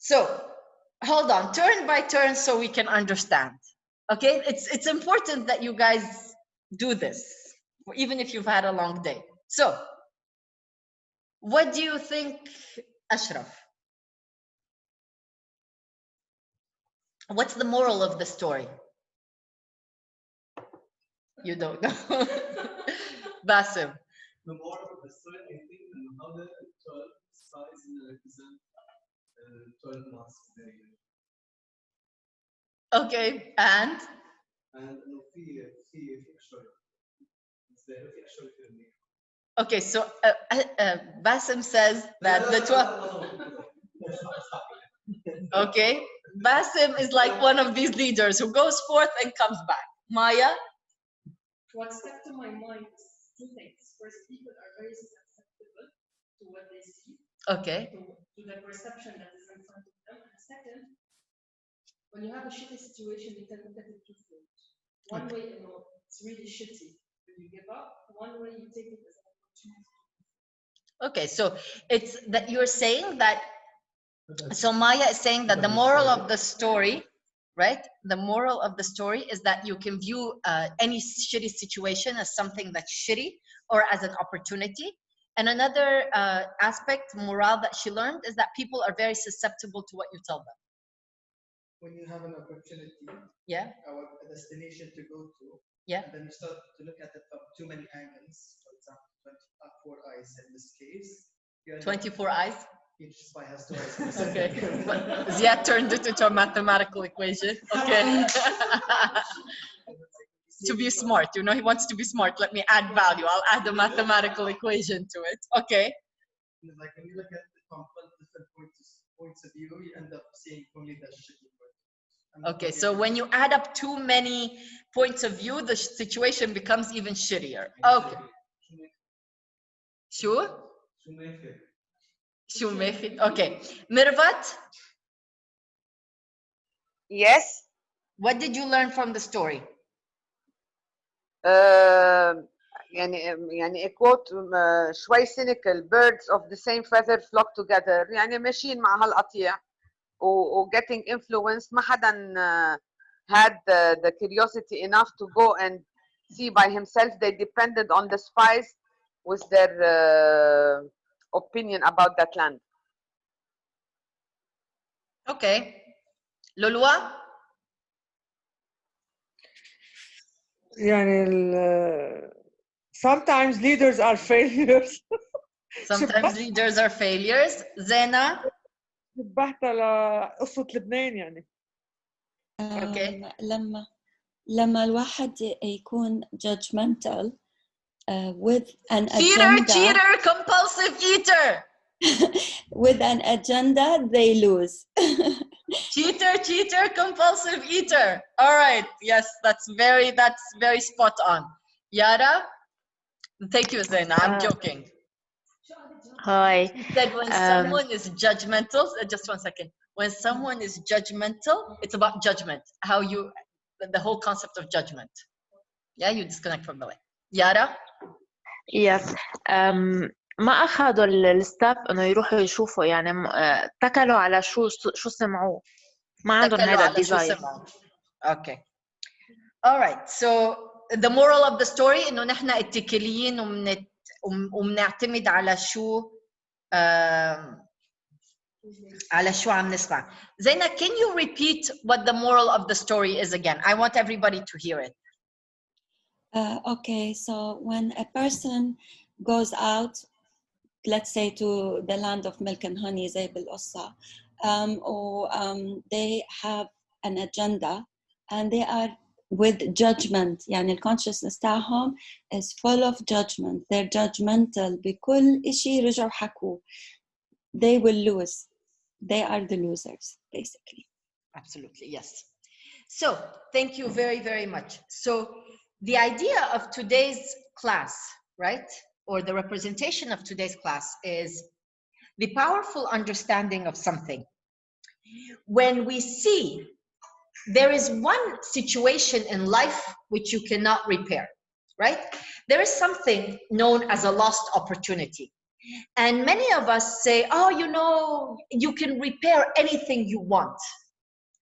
So hold on, turn by turn so we can understand. Okay, it's important that you guys do this, even if you've had a long day. So what do you think, Ashraf? What's the moral of the story? You don't know. Basim. The moral of the story, I think, how the 12 sides represent 12 months. Okay, and no, في أشهر. في أشهر كثير. Okay, so Basim says that the 12. Okay, Basim is like one of these leaders who goes forth and comes back. Maya? What stuck to my mind is two things. First, people are very susceptible to what they see. Okay. To the perception that is in front of them. And second, when you have a shitty situation, you can look at it two ways. One way, it's really shitty, and you give up. One way, you take it as an opportunity. Okay, so it's that you're saying that, so Maya is saying that the moral of the story, right? The moral of the story is that you can view any shitty situation as something that's shitty or as an opportunity. And another aspect, moral, that she learned is that people are very susceptible to what you tell them. When you have an opportunity, yeah, or a destination to go to, yeah, and then you start to look at it from too many angles, for example, 24 eyes in this case. 24 eyes? Each spy has 2 eyes. Okay, but Ziad turned it into a mathematical equation. Okay. To be smart, he wants to be smart. Let me add value. I'll add a mathematical equation to it. Okay. Like when you look at it from different points of view, you end up seeing only the shitty part. Okay, so when you add up too many points of view, the situation becomes even shittier. Okay. Sure? Okay. Mirvat? Yes. What did you learn from the story? يعني quote شوي cynical, birds of the same feather flock together. يعني ماشيين مع هالقطيع و getting influenced. ما حدا had the curiosity enough to go and see by himself. They depended on the spies with their opinion about that land. Okay. Lulwa? Sometimes leaders are failures. Sometimes leaders are failures. Zena? شبهتها لقصة لبنان يعني. Okay. لما الواحد يكون judgmental with an agenda. Cheater, compulsive eater. With an agenda, they lose. Cheater, compulsive eater. All right. Yes, that's very spot on. Yara? Thank you, Zaina. I'm joking. Hi. He said when someone is judgmental, just 1 second. When someone is judgmental, it's about judgment. The whole concept of judgment. Yeah, you disconnect from the way. Yara? Yes. ما أخذوا الستاف إنه يروحوا يشوفوا يعني اتكلوا على شو سمعوه ما عندهم هذا الديزاير. Okay. All right. So the moral of the story إنه نحن اتكاليين ومنعتمد على شو عم نسمع. Zaina, can you repeat what the moral of the story is again? I want everybody to hear it. Okay, so when a person goes out, let's say to the land of milk and honey, زي بالقصة, or they have an agenda and they are with judgment, يعني الconsciousness تاعهم is full of judgment. They're judgmental بكل إشي رجعوا حكوه. They will lose. They are the losers, basically. Absolutely, yes. So, thank you very, very much. So, the idea of today's class, right, or the representation of today's class is the powerful understanding of something. When we see there is one situation in life which you cannot repair, right? There is something known as a lost opportunity. And many of us say, oh, you know, you can repair anything you want,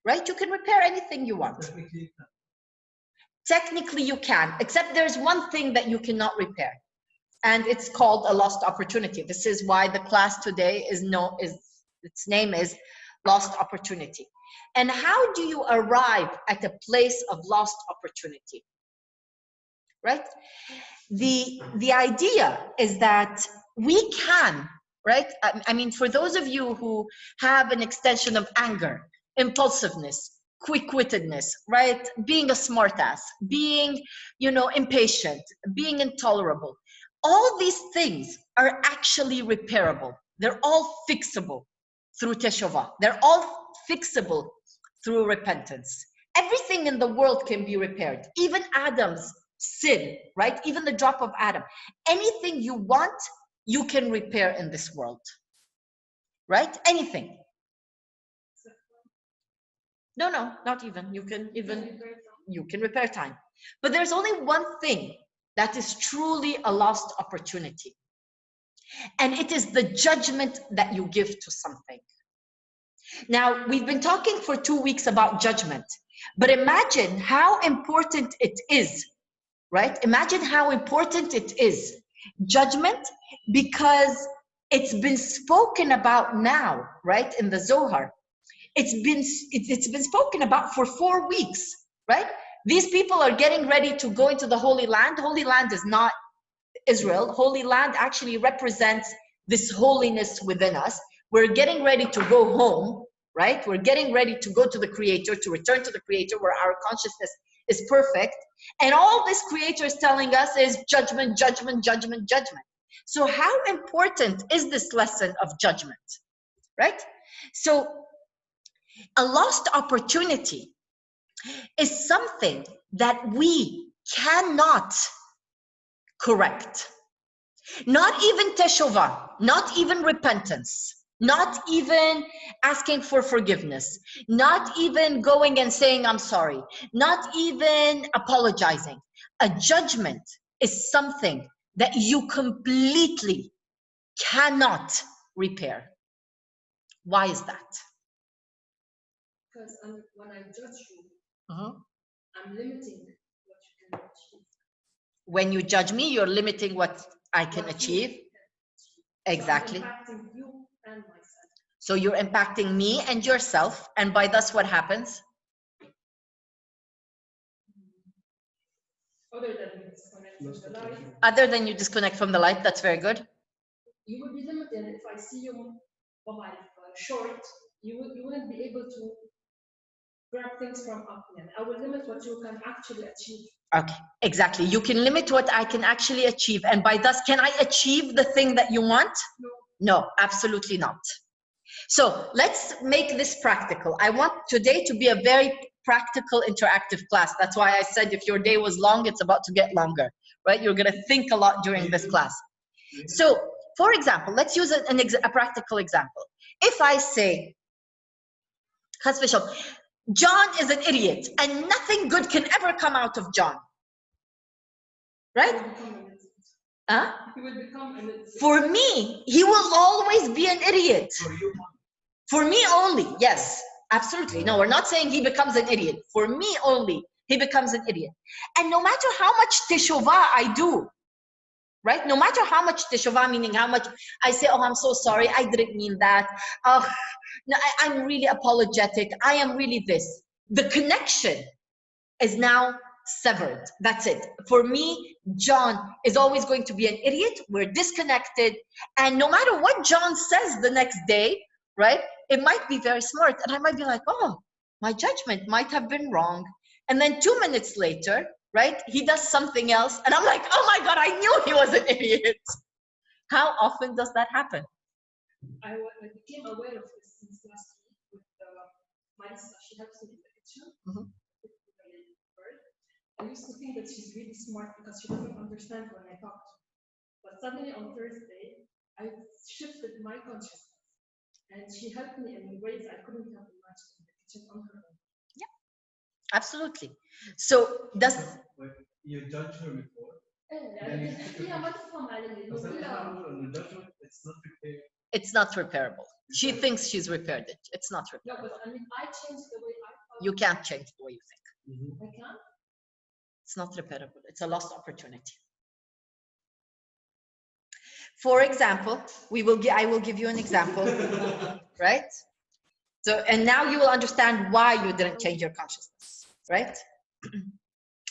right? You can repair anything you want. Technically you can, except there's one thing that you cannot repair, and it's called a lost opportunity. This is why the class today its name is Lost Opportunity. And how do you arrive at a place of lost opportunity? Right? The idea is that we can, right? I mean, for those of you who have an extension of anger, impulsiveness, quick-wittedness, right? Being a smartass, being, you know, impatient, being intolerable. All these things are actually repairable. They're all fixable through teshuvah. They're all fixable through repentance. Everything in the world can be repaired. Even Adam's sin, right? Even the drop of Adam. Anything you want, you can repair in this world, right? Anything. No, not even. You can repair time. But there's only one thing that is truly a lost opportunity. And it is the judgment that you give to something. Now, we've been talking for 2 weeks about judgment, but imagine how important it is, right? Imagine how important it is, judgment, because it's been spoken about now, right? In the Zohar. It's been spoken about for 4 weeks, right? These people are getting ready to go into the Holy Land. Holy Land is not Israel. Holy Land actually represents this holiness within us. We're getting ready to go home, right? We're getting ready to go to the Creator, to return to the Creator where our consciousness is perfect. And all this Creator is telling us is judgment, judgment, judgment, judgment. So how important is this lesson of judgment, right? So a lost opportunity is something that we cannot correct. Not even teshuvah, not even repentance, not even asking for forgiveness, not even going and saying I'm sorry, not even apologizing. A judgment is something that you completely cannot repair. Why is that? Because when I judge you, I'm limiting what you can achieve. When you judge me, you're limiting what I can achieve. Exactly. So I'm impacting you and myself. So you're impacting me and yourself, and by thus what happens? Other than you disconnect from the light. Other than you disconnect from the light, that's very good. You would be limited. If I see you short, you wouldn't be able to grab things from up here. I will limit what you can actually achieve. Okay, exactly. You can limit what I can actually achieve, and by thus, can I achieve the thing that you want? No. No, absolutely not. So let's make this practical. I want today to be a very practical, interactive class. That's why I said if your day was long, it's about to get longer, right? You're going to think a lot during this class. So, for example, let's use a practical example. If I say, John is an idiot and nothing good can ever come out of John, right? He will become an idiot. For me, he will always be an idiot. For me only, yes, absolutely. No, we're not saying he becomes an idiot. For me only, he becomes an idiot. And no matter how much teshuvah I do, right? No matter how much teshuvah, meaning how much I say, oh, I'm so sorry, I didn't mean that. Oh, no, I'm really apologetic. I am really this. The connection is now severed. That's it. For me, John is always going to be an idiot. We're disconnected. And no matter what John says the next day, right? It might be very smart. And I might be like, oh, my judgment might have been wrong. And then 2 minutes later, right? He does something else. And I'm like, oh my God, I knew he was an idiot. How often does that happen? I became aware of this since last week with Marisa. She helps me in the kitchen. I used to think that she's really smart because she doesn't understand when I talk to her. But suddenly on Thursday, I shifted my consciousness. And she helped me in ways I couldn't have imagined in the kitchen on her own. Yeah, absolutely. So does you judge her before? It's not repairable. She thinks she's repaired it. It's not No, repairable. but I mean, I changed the way I thought. You can't change the way you think. I can't. It's not repairable. It's a lost opportunity. For example, I will give you an example, right? So, and now you will understand why you didn't change your consciousness, right?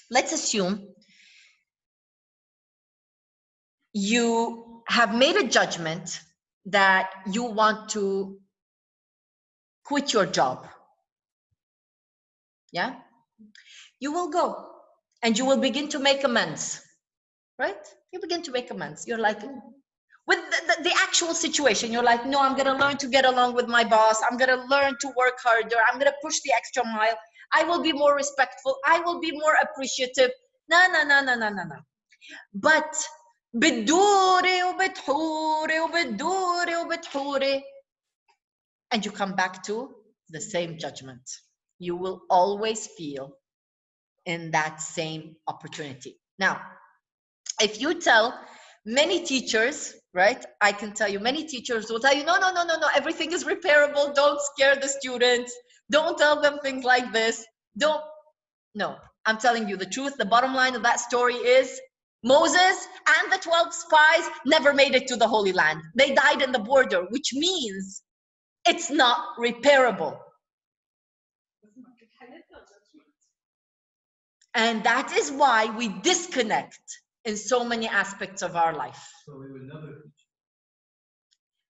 Let's assume you have made a judgment that you want to quit your job. Yeah? You will go and you will begin to make amends, right? You begin to make amends. You're like, with the actual situation, you're like, no, I'm going to learn to get along with my boss. I'm going to learn to work harder. I'm going to push the extra mile. I will be more respectful. I will be more appreciative. No. But بتدوري وبتحوري وبتدوري وبتحوري, and you come back to the same judgment. You will always feel in that same opportunity. Now, if you tell many teachers, right? I can tell you many teachers will tell you, no, everything is repairable. Don't scare the students. Don't tell them things like this. No, I'm telling you the truth. The bottom line of that story is Moses and the 12 spies never made it to the Holy Land. They died in the border, which means it's not repairable. And that is why we disconnect in so many aspects of our life. So we will never reach.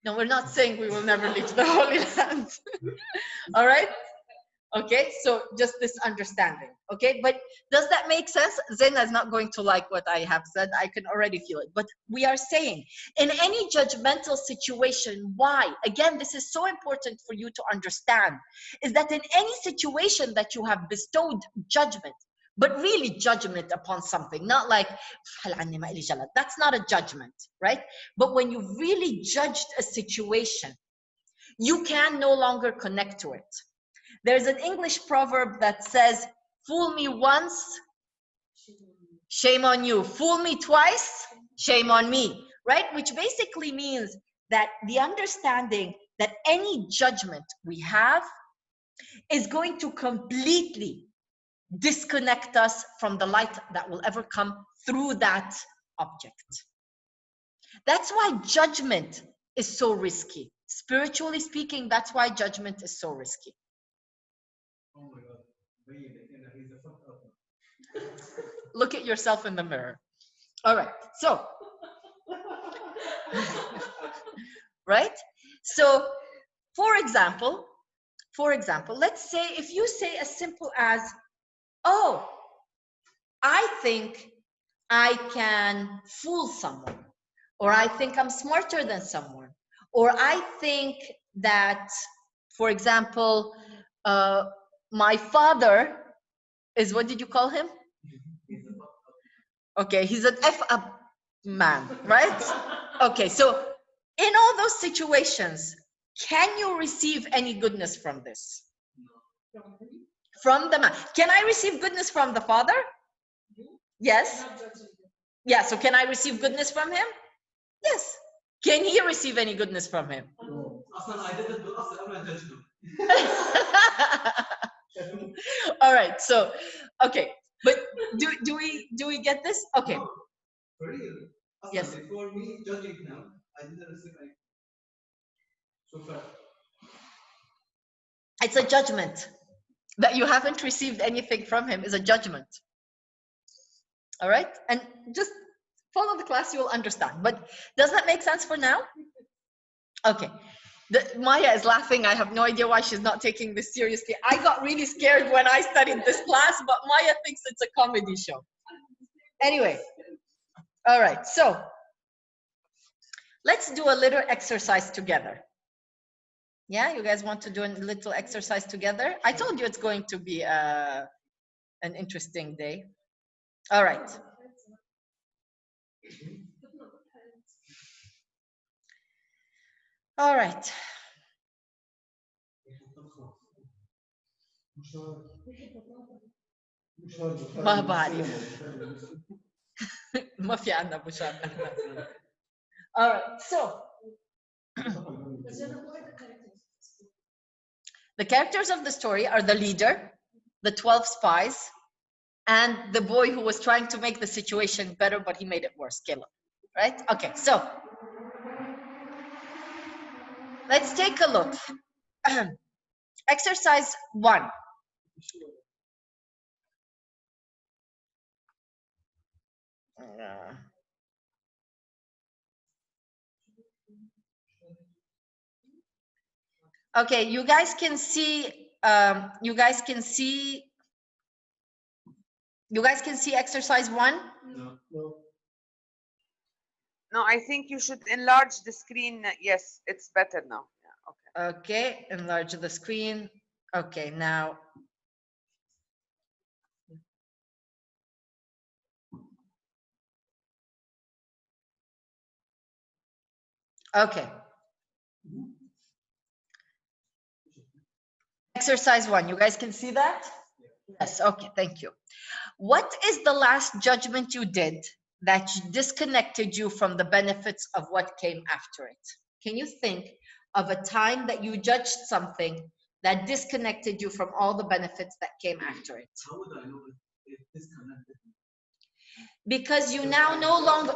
No, we're not saying we will never reach the Holy Land. All right? Okay, so just this understanding. Okay, but does that make sense? Zena is not going to like what I have said. I can already feel it. But we are saying in any judgmental situation, why? Again, this is so important for you to understand, is that in any situation that you have bestowed judgment, but really judgment upon something, not like, that's not a judgment, right? But when you really judged a situation, you can no longer connect to it. There's an English proverb that says, fool me once, shame on you. Fool me twice, shame on me, right? Which basically means that the understanding that any judgment we have is going to completely disconnect us from the light that will ever come through that object. That's why judgment is so risky. Spiritually speaking, that's why judgment is so risky. Oh my God. He's a fucked up. Look at yourself in the mirror. All right. So, right? So, for example, let's say if you say as simple as, oh, I think I can fool someone, or I think I'm smarter than someone, or I think that, for example, my father is, what did you call him? Okay, he's an F-up man, right? Okay, so in all those situations, can you receive any goodness from this? From the man. Can I receive goodness from the father? Yes. Yeah, so can I receive goodness from him? Yes. Can he receive any goodness from him? No. I didn't do I'm judge him. All right, so okay, but do we get this? Okay. No, for real. Yes. Before me judging him, I didn't receive anything. So far. It's a judgment. That you haven't received anything from him is a judgment. All right? And just follow the class, you will understand. But does that make sense for now? Okay. Maya is laughing. I have no idea why she's not taking this seriously. I got really scared when I studied this class, but Maya thinks it's a comedy show. Anyway. All right. So let's do a little exercise together. Yeah, you guys want to do a little exercise together? I told you it's going to be an interesting day. All right. All right. ما بعرف. ما في عنا ابو شاب احنا. All right, so the characters of the story are the leader, the 12 spies, and the boy who was trying to make the situation better, but he made it worse, Caleb. Right? Okay, so let's take a look. Exercise 1. Okay, you guys can see exercise 1? No. No, I think you should enlarge the screen. Yes, it's better now. Yeah, okay. Okay, enlarge the screen. Okay, now. Okay. Exercise 1, you guys can see that? Yes, okay, thank you. What is the last judgment you did that disconnected you from the benefits of what came after it? Can you think of a time that you judged something that disconnected you from all the benefits that came after it? How would I know it disconnected? Because you now no longer,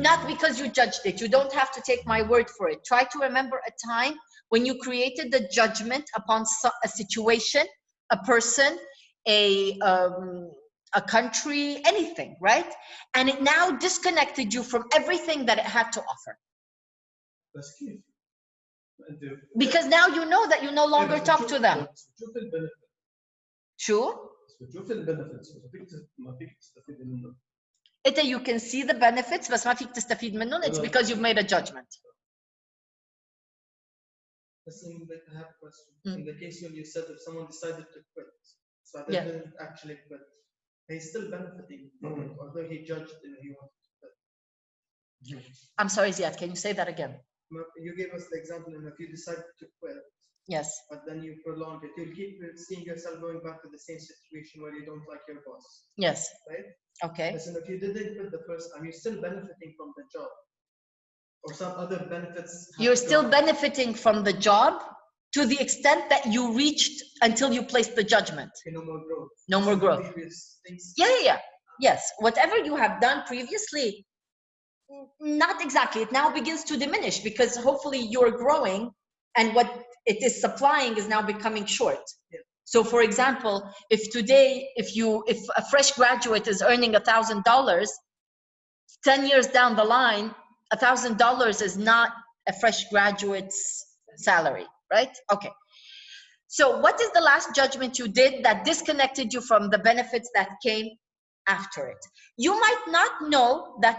not because you judged it. You don't have to take my word for it. Try to remember a time when you created the judgment upon a situation, a person, a country, anything, right? And it now disconnected you from everything that it had to offer. بس كيف؟ Because now you know that you no longer talk to them. شوف البنفيت. شو؟ شوف البنفيتس ما فيك تستفيد منه. انت you can see the benefits بس ما فيك تستفيد منهم. It's because you've made a judgment. I have a question. In the case when you said if someone decided to quit, so they Yeah. didn't actually quit, he's still benefiting from it, although he judged he wanted to quit. I'm sorry, Ziad, can you say that again? You gave us the example, and if you decide to quit, Yes. but then you prolong it, you'll keep seeing yourself going back to the same situation where you don't like your boss. Yes. Right? Okay. Listen, if you didn't quit the first time, you're still benefiting from the job. Or some other benefits. You're still benefiting from the job to the extent that you reached until you placed the judgment. Okay, no more growth. No more growth. Things. Yeah. Yes. Whatever you have done previously, not exactly. It now begins to diminish because hopefully you're growing and what it is supplying is now becoming short. Yeah. So for example, if today, if a fresh graduate is earning $1,000, 10 years down the line, $1,000 is not a fresh graduate's salary, right? Okay. So what is the last judgment you did that disconnected you from the benefits that came after it? You might not know that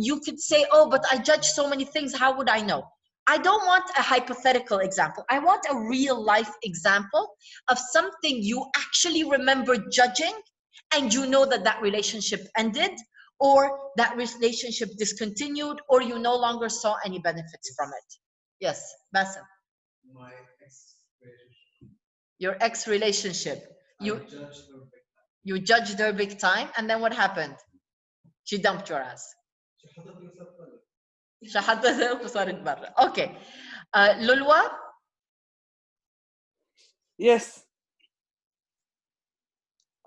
you could say, oh, but I judge so many things. How would I know? I don't want a hypothetical example. I want a real life example of something you actually remember judging and you know that that relationship ended, or that relationship discontinued, or you no longer saw any benefits from it. Yes, Bassem. My ex-relationship. Your ex-relationship. You judged her big time. You judged her big time, and then what happened? She dumped your ass. شحطتك وصارت برا. Okay. Lulwa? Yes.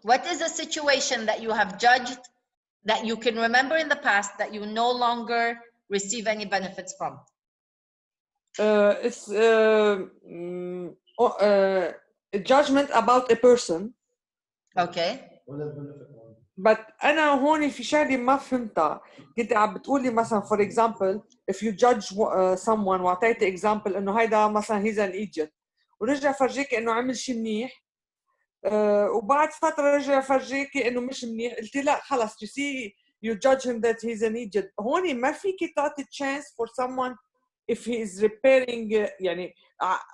What is a situation that you have judged that you can remember in the past that you no longer receive any benefits from? It's a judgment about a person. Okay. But أنا هون في شغلة ما فهمتها. كنت عم بتقولي مثلا for example if you judge someone وعطيتي example إنه هيدا مثلا he's an idiot ورجع فرجيكي إنه عمل شيء منيح وبعد فترة رجع فرجيكي إنه مش منيح قلتي لا خلص you see you judge him that he's an idiot. هون ما فيكي تعطي chance for someone if he is repairing يعني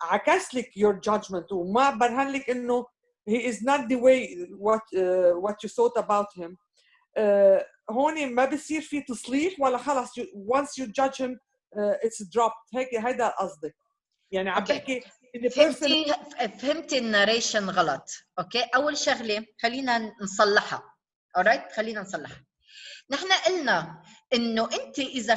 عكس لك your judgment وما برهن لك إنه he is not the way what you thought about him. هون ما بصير في تصليح ولا خلص once you judge him it's dropped. هيك هيدا قصدك. يعني عم بحكي فهمتي الناريشن غلط. اوكي اول شغله خلينا نصلحها. alright خلينا نصلحها. نحن قلنا انه انت اذا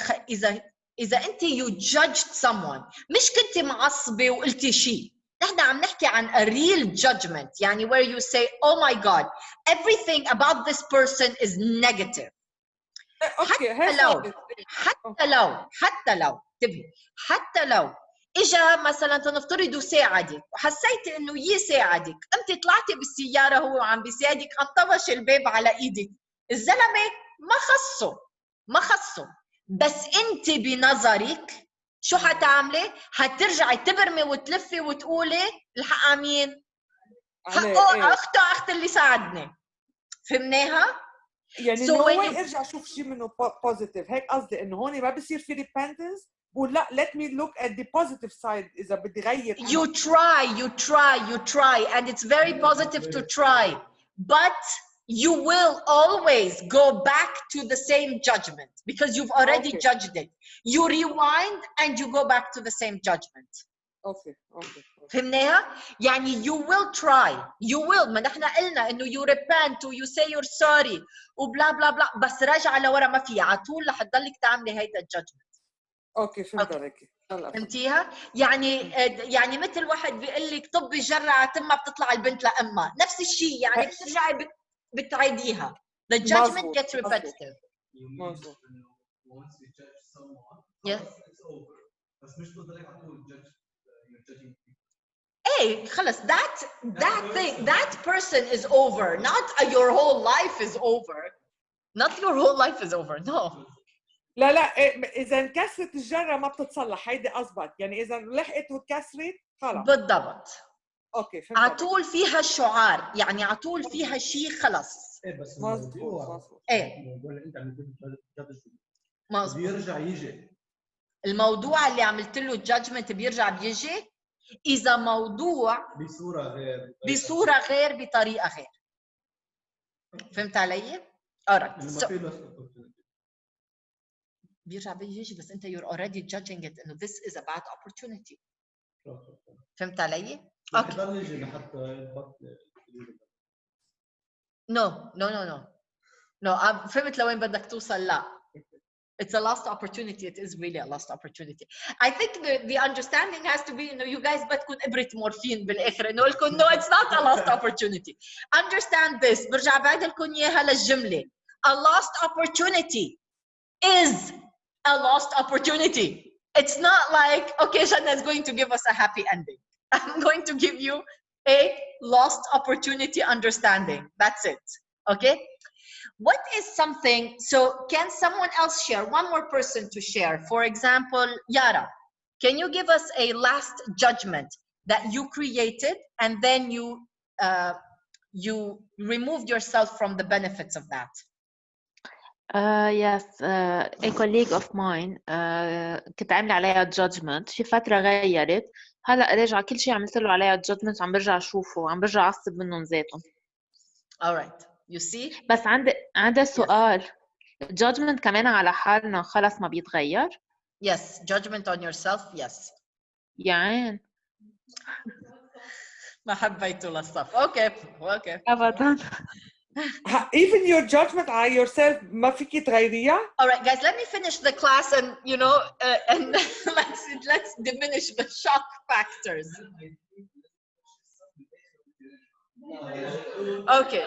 انت you judged someone مش كنتي معصبه وقلتي شيء، نحن عم نحكي عن a real judgment يعني where you say oh my god everything about this person is negative. اوكي حتى لو انتبهي، حتى لو اجا مثلا تنفترض ساعدك وحسيتي انه يساعدك، انت طلعتي بالسياره هو عم بيساعدك، انطبش الباب على ايدك، الزلمه ما خصه بس انت بنظرك شو حتعملي؟ حترجعي تبرمي وتلفي وتقولي الحق على مين؟ حقه اخته اللي ساعدني. فهمناها؟ يعني نو واي ارجع اشوف شيء منه بوزيتيف، هيك قصدي انه هون ما بصير في ريبنتنس، بقول لا let me look at the positive side اذا بدي غير. You try and it's very positive to try, but you will always go back to the same judgment because you've already judged it. You rewind and you go back to the same judgment. اوكي فهمناها؟ يعني you will try, you will. ما نحن قلنا انه you repent و you say you're sorry وبلا بلا بلا، بس راجعه لورا ما في، على طول رح تضلك تعملي هيدا الجادجمنت. اوكي فهمت عليكي. فهمتيها؟ يعني مثل واحد بيقول لك طب الجرعه تمها بتطلع البنت لامها، نفس الشيء يعني بترجعي بتعيديها. The judgment gets repetitive. Once you judge someone, it's over. بس مش تضلك على طول judge you're judging people. Hey, خلص that person is over, not your whole life is over. Not your whole life is over. No. لا اذا انكسرت الجره ما بتتصلح، هيدي اضبط، يعني اذا لحقت واتكسرت خلص. بالضبط. اوكي فهمت. على طول فيها شعار، يعني على طول فيها شيء خلص. ايه بس مظبوط. ايه الموضوع اللي انت عملته مظبوط. بيرجع يجي. الموضوع اللي عملت له الجادجمنت بيرجع بيجي اذا موضوع بصوره غير بطريقه غير. فهمت علي؟ alright. بيرجع بيجي بس انت you're already judging it انه this is a bad opportunity. فهمت علي؟ حيضل يجي لحتى يبطل. No فهمت لوين بدك توصل. لا it's a lost opportunity. It is really a lost opportunity. I think the understanding has to be انه you guys بدكم ابره مورفين بالاخر انه لكم no it's not a lost opportunity. Understand this. برجع بعيد لكم اياها للجمله. A lost opportunity is a lost opportunity. It's not like okay Shanna is going to give us a happy ending. I'm going to give you a lost opportunity understanding. That's it. Okay? What is something, so can someone else share, one more person to share? For example, Yara, can you give us a last judgment that you created and then you removed yourself from the benefits of that? Yes, a colleague of mine كنت عاملة عليها judgment، في فترة غيرت، هلا راجعة كل شيء عملت له عليها judgment عم برجع أشوفه، عم برجع أعصب منهم ذاتهم. All right, you see. بس عندي سؤال. judgment كمان على حالنا خلص ما بيتغير؟ Yes, judgment on yourself, yes. يعني ما حبيته للصف. Okay. أبداً. Even your judgment on yourself ما فيك تغيريها. All right, guys, let me finish the class and and let's diminish the shock factors. Okay.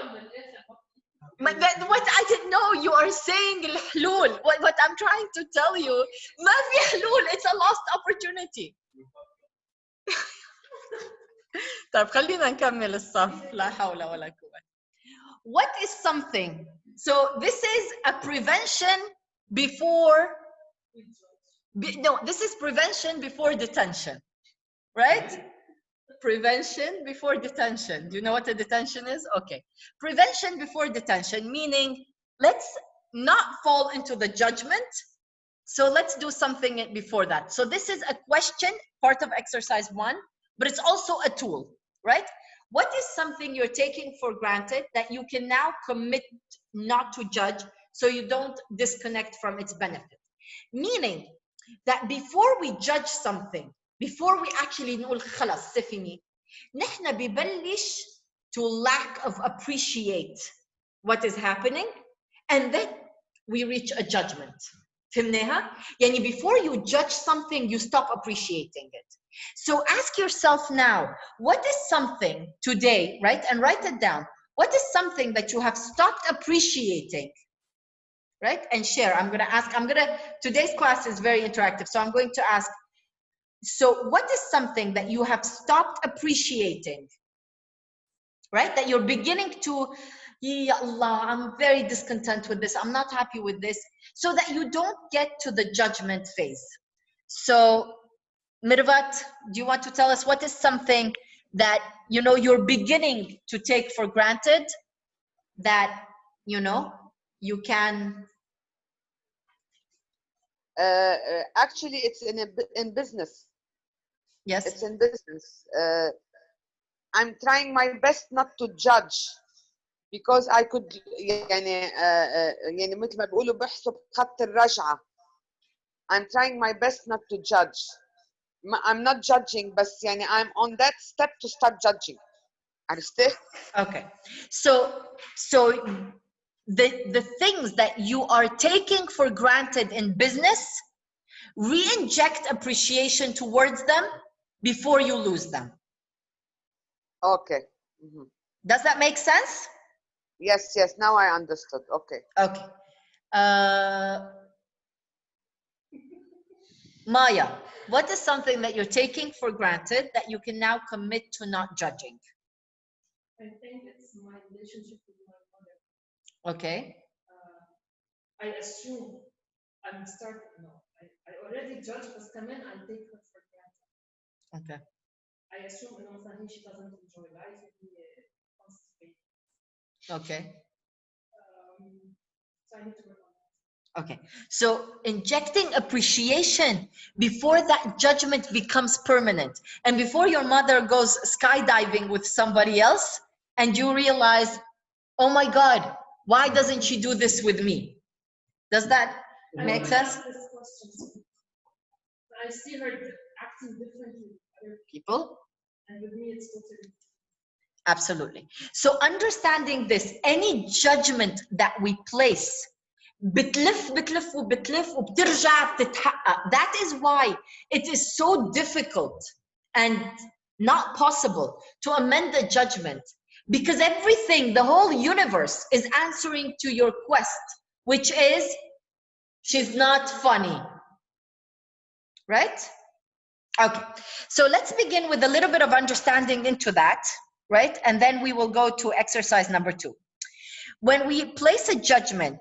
What I didn't know you are saying الحلول. What I'm trying to tell you, ما في حلول. It's a lost opportunity. طيب خلينا نكمل الصف. لا حول ولا قوة. What is something? So this is a prevention before. No, this is prevention before detention, right? Prevention before detention. Do you know what a detention is? Okay. Prevention before detention, meaning let's not fall into the judgment. So let's do something before that. So this is a question, part of exercise 1, but it's also a tool, right? What is something you're taking for granted that you can now commit not to judge so you don't disconnect from its benefit? Meaning that before we judge something, before we actually نقول خلاص سفني, نحن ببلش to lack of appreciate what is happening, and then we reach a judgment. فهمناها؟ يعني before you judge something, you stop appreciating it. So ask yourself now, what is something today, right? And write it down. What is something that you have stopped appreciating, right? And share. Today's class is very interactive, so I'm going to ask, so what is something that you have stopped appreciating, right? That you're beginning to, Ya Allah, I'm very discontent with this, I'm not happy with this, so that you don't get to the judgment phase. So, Mirvat, do you want to tell us what is something that, you know, you're beginning to take for granted that, you know, you can... Actually, it's in business. Yes. It's in business. I'm trying my best not to judge, because I could يعني مثل ما بيقولوا بحسب خط الرجعة. I'm trying my best not to judge. I'm not judging, بس يعني I'm on that step to start judging. عرفتي؟ Okay. So the things that you are taking for granted in business, re-inject appreciation towards them before you lose them. Okay. Does that make sense? Yes, now I understood. Okay. Okay. Maya, what is something that you're taking for granted that you can now commit to not judging? I think it's my relationship with my mother. Okay. I assume I'm starting now. I already judge, but come in, I take her for granted. Okay. I assume she doesn't enjoy life, constipated. Okay. So I need to work on that. Okay. So injecting appreciation before that judgment becomes permanent, and before your mother goes skydiving with somebody else and you realize, oh my God, why doesn't she do this with me? Does that make sense? I see her acting differently with other People? And with me, it's totally. Absolutely. So understanding this, any judgment that we place, بتلف وبترجع بتتحقق. That is why it is so difficult and not possible to amend the judgment, because everything, the whole universe is answering to your quest, which is, she's not funny. Right? Okay, so let's begin with a little bit of understanding into that, right? And then we will go to exercise number 2. When we place a judgment,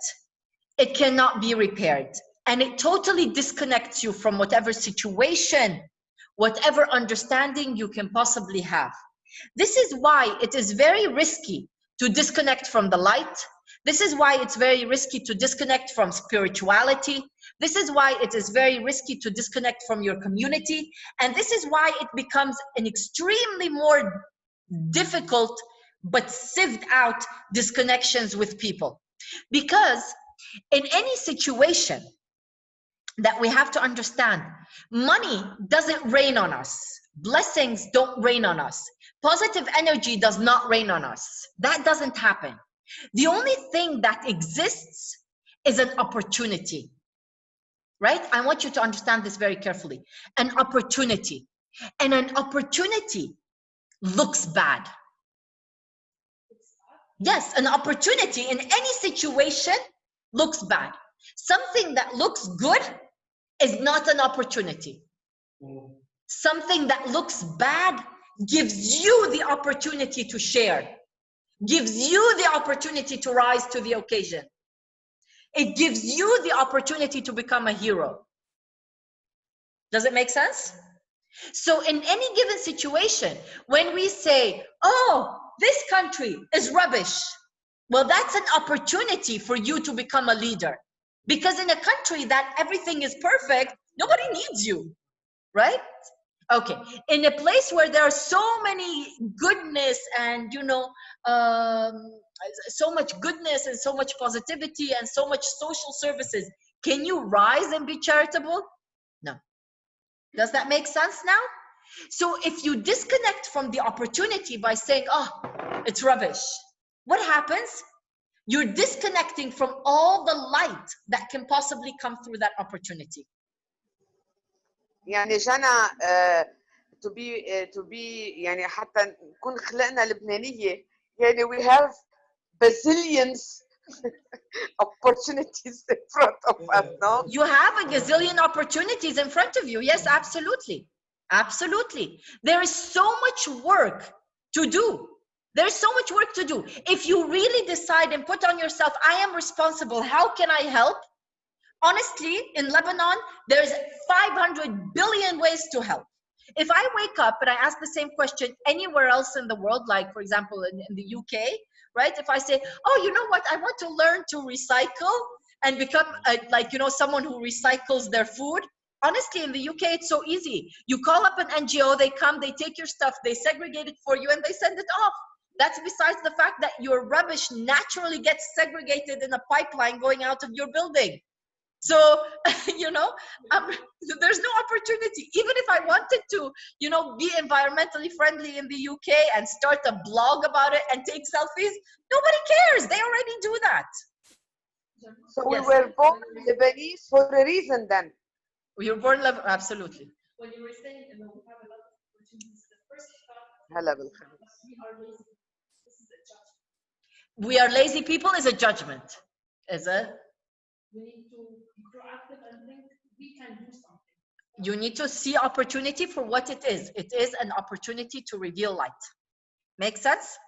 it cannot be repaired, and it totally disconnects you from whatever situation, whatever understanding you can possibly have. This is why it is very risky to disconnect from the light. This is why it's very risky to disconnect from spirituality. This is why it is very risky to disconnect from your community. And this is why it becomes an extremely more difficult but sieved out disconnections with people. Because in any situation that we have to understand, money doesn't rain on us. Blessings don't rain on us. Positive energy does not rain on us. That doesn't happen. The only thing that exists is an opportunity, right? I want you to understand this very carefully. An opportunity. And an opportunity looks bad. Yes, an opportunity in any situation looks bad. Something that looks good is not an opportunity. Something that looks bad gives you the opportunity to share, gives you the opportunity to rise to the occasion. It gives you the opportunity to become a hero. Does it make sense? So in any given situation, when we say, oh, this country is rubbish, well, that's an opportunity for you to become a leader. Because in a country that everything is perfect, nobody needs you, right? Okay, in a place where there are so many goodness and, you know, so much goodness and so much positivity and so much social services, can you rise and be charitable? No. Does that make sense now? So if you disconnect from the opportunity by saying, oh, it's rubbish, what happens? You're disconnecting from all the light that can possibly come through that opportunity. يعني جانا to be يعني حتى نكون خلقنا لبنانية يعني we have bazillions opportunities in front of us, no? You have a gazillion opportunities in front of you. Yes, absolutely. Absolutely. There is so much work to do. There's so much work to do. If you really decide and put on yourself, I am responsible, how can I help? Honestly, in Lebanon, there's 500 billion ways to help. If I wake up and I ask the same question anywhere else in the world, like for example in the UK, right? If I say, oh, you know what, I want to learn to recycle and become like, you know, someone who recycles their food. Honestly, in the UK, it's so easy. You call up an NGO, they come, they take your stuff, they segregate it for you, and they send it off. That's besides the fact that your rubbish naturally gets segregated in a pipeline going out of your building. So, you know, there's no opportunity. Even if I wanted to, you know, be environmentally friendly in the UK and start a blog about it and take selfies, nobody cares. They already do that. So Yes. we were born Lebanese for a reason then. We were born Lebanese, absolutely. When you were saying, you know, we have a lot of opportunities, the first thought هلا بالخير. we are lazy. This is a judgment. We are lazy people is a judgment. Is a We need to be proactive and think we can do something. you need to see opportunity for what it is. It is an opportunity to reveal light. Make sense?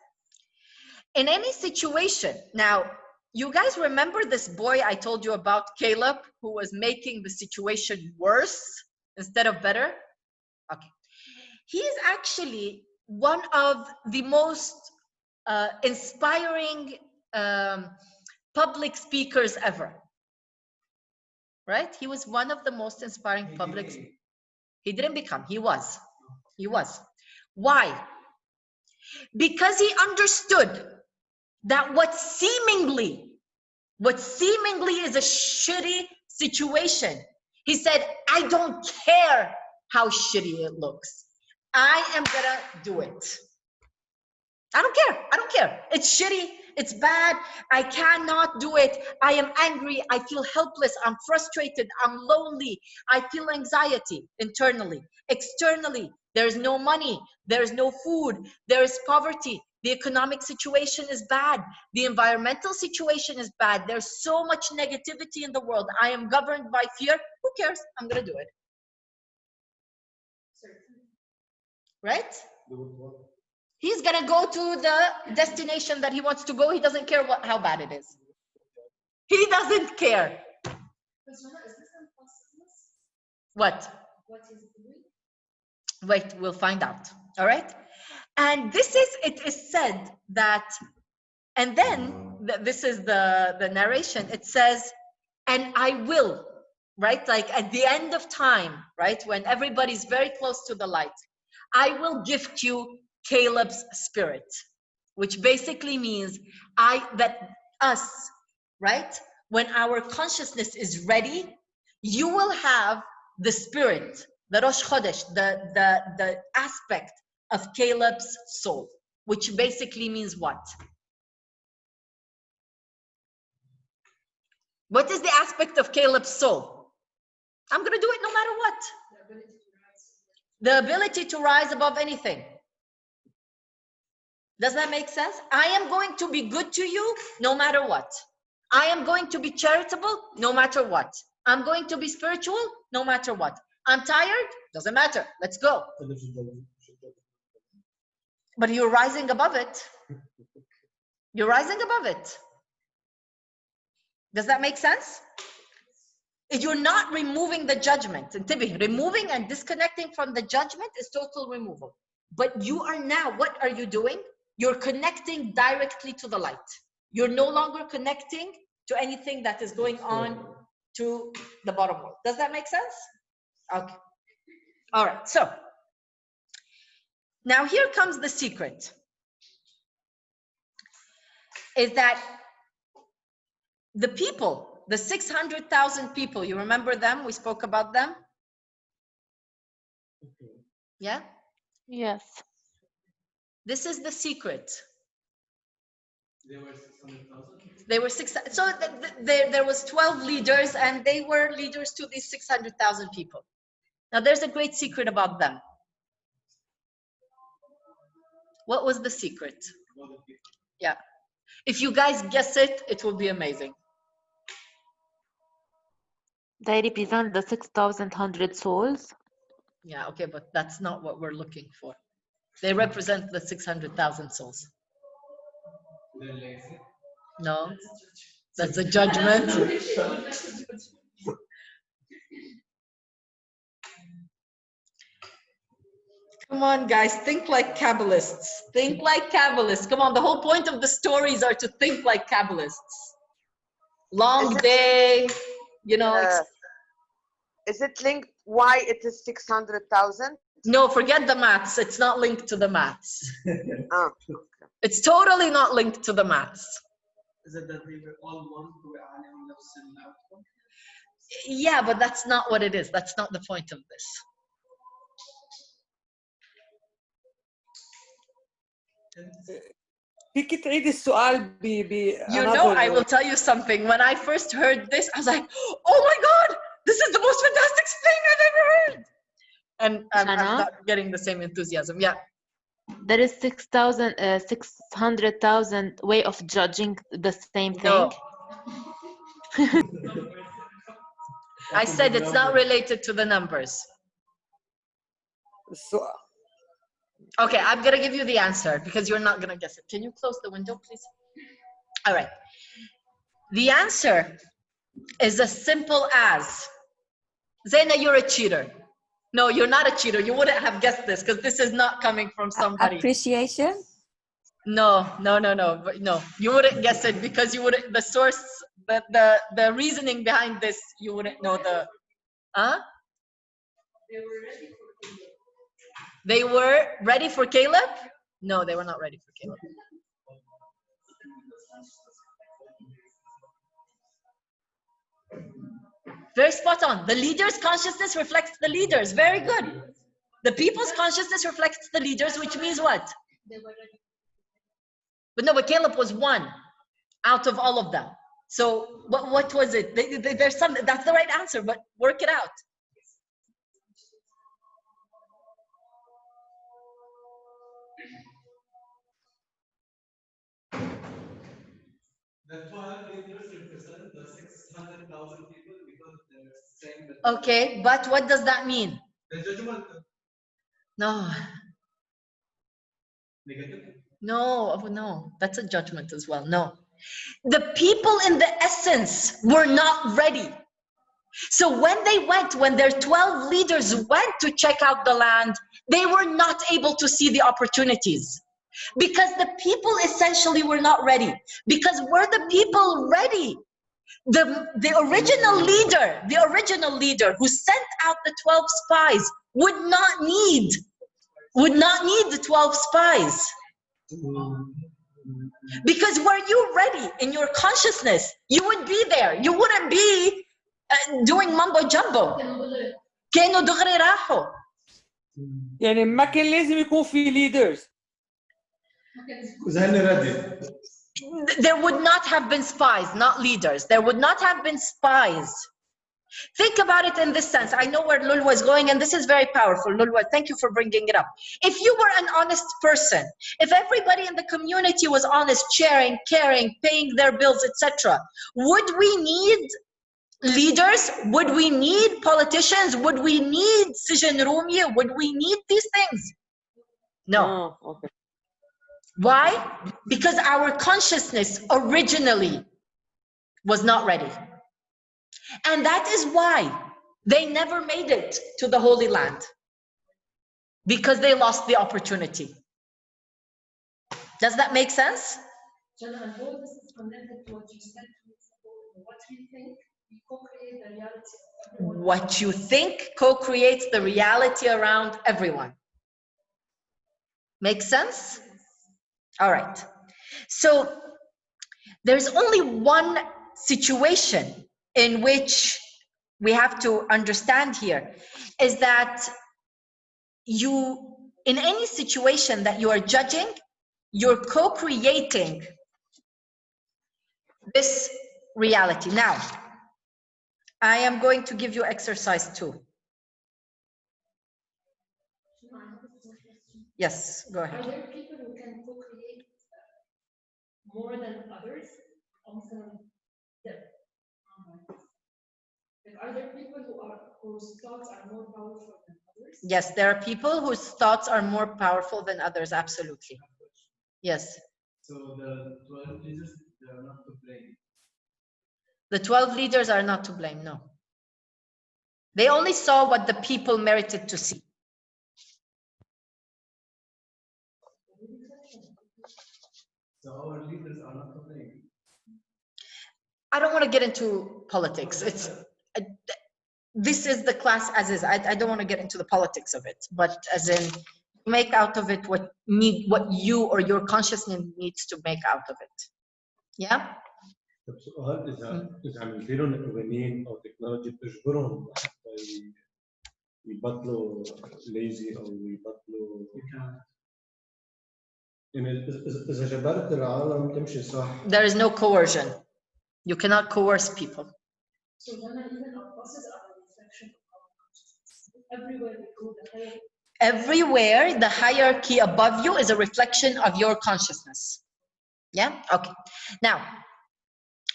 In any situation, now, you guys remember this boy I told you about, Caleb, who was making the situation worse instead of better? Okay. He is actually one of the most inspiring public speakers ever. Right? He was one of the most inspiring He didn't become, he was. He was. Why? Because he understood that what seemingly is a shitty situation, he said, I don't care how shitty it looks. I am gonna do it. I don't care. I don't care. It's shitty. It's bad. I cannot do it. I am angry. I feel helpless. I'm frustrated. I'm lonely. I feel anxiety internally. Externally, there's no money. There's no food. There is poverty. The economic situation is bad. The environmental situation is bad. There's so much negativity in the world. I am governed by fear. Who cares? I'm going to do it. Right? He's going to go to the destination that he wants to go. He doesn't care how bad it is. He doesn't care. What? What he's doing? Wait, we'll find out. All right? And it is said that, and then this is the narration. It says, and I will, right? Like at the end of time, right? When everybody's very close to the light, I will gift you Caleb's spirit, which basically means that us, right? When our consciousness is ready, you will have the spirit, the Rosh Chodesh, the aspect of Caleb's soul, which basically means what? What is the aspect of Caleb's soul? I'm going to do it no matter what. The ability to rise above anything. Does that make sense? I am going to be good to you no matter what. I am going to be charitable no matter what. I'm going to be spiritual no matter what. I'm tired, doesn't matter. Let's go. But you're rising above it. You're rising above it. Does that make sense? You're not removing the judgment. Removing and disconnecting from the judgment is total removal. But you are now, what are you doing? You're connecting directly to the light. You're no longer connecting to anything that is going on to the bottom world. Does that make sense? Okay. All right. So now here comes the secret. Is that the people, the 600,000 people, you remember them? We spoke about them. Yeah? Yes. This is the secret. There were 600,000. They were six. So there was 12 leaders, and they were leaders to these 600,000 people. Now there's a great secret about them. What was the secret? Yeah. If you guys guess it, it will be amazing. They represent the 6,100 souls. Yeah, okay, but that's not what we're looking for. They represent the 600,000 souls. They're lazy. No, that's a judgment. Come on, guys, think like Kabbalists. Think like Kabbalists. Come on, the whole point of the stories are to think like Kabbalists. Long day, you know. Is it linked why it is 600,000? No, forget the maths. It's not linked to the maths. Oh. It's totally not linked to the maths. Is it that they were all one who were on nafs al-outcome? Yeah, but that's not what it is. That's not the point of this. فيك تعيدي السؤال You know, I will tell you something. When I first heard this, I was like, oh my God, this is the most fantastic thing I've ever heard. And I'm not getting the same enthusiasm. Yeah. There is 600,000 way of judging the same thing. No. I said it's not related to the numbers. Okay, I'm going to give you the answer because you're not going to guess it. Can you close the window, please? All right. The answer is as simple as, Zaina, you're a cheater. No, you're not a cheater. You wouldn't have guessed this because this is not coming from somebody. Appreciation? No. You wouldn't guess it because you wouldn't, the source, the reasoning behind this, you wouldn't know the, huh? They were ready for Caleb? No, they were not ready for Caleb. Very spot on. The leader's consciousness reflects the leaders. Very good. The people's consciousness reflects the leaders, which means what? But no, but Caleb was one out of all of them. So what was it? There's something, that's the right answer, but work it out. The 12 leaders represent the 600,000 people because they're saying that. Okay, but what does that mean? The judgment. No. Negative. No, that's a judgment as well. No. The people in the essence were not ready. So when their 12 leaders went to check out the land, they were not able to see the opportunities. Because the people essentially were not ready. Because were the people ready? The original leader who sent out the 12 spies would not need the 12 spies. Because were you ready in your consciousness, you would be there. You wouldn't be doing mumbo jumbo. كانوا دغري راحوا. يعني ما كان لازم يكون في leaders. There would not have been spies, not leaders. There would not have been spies. Think about it in this sense. I know where Lulwa is going, and this is very powerful. Lulwa, thank you for bringing it up. If you were an honest person, if everybody in the community was honest, sharing, caring, paying their bills, etc., would we need leaders? Would we need politicians? Would we need Sijan Rumi? Would we need these things? No. Oh, okay. Why? Because our consciousness originally was not ready. And that is why they never made it to the Holy Land. Because they lost the opportunity. Does that make sense? Jana, all this is connected to what you said. What we think, we co-create the reality of everyone. What you think co-creates the reality around everyone. Make sense? All right. So there's only one situation in which we have to understand here, is that in any situation that you are judging, you're co-creating this reality. Now, I am going to give you exercise 2. Yes, go ahead. Are there people who can co-create more than others? Are there people whose thoughts are more powerful than others? Yes, there are people whose thoughts are more powerful than others, absolutely. Yes. So the 12 leaders, they are not to blame. The 12 leaders are not to blame, no. They only saw what the people merited to see. So our leaders are not to blame. I don't want to get into politics. It's this is the class as is. I don't want to get into the politics of it, but as in make out of it what you or your consciousness needs to make out of it. Yeah. طب سؤال اذا عملت لهم قوانين او تكنولوجي بتجبرهم حتى يبطلوا ليزي او يبطلوا يعني اذا جبرت العالم تمشي صح. There is no coercion. You cannot coerce people. So then even our bosses are a reflection of our consciousness. Everywhere we go, everywhere the hierarchy above you is a reflection of your consciousness. Yeah. Okay. Now,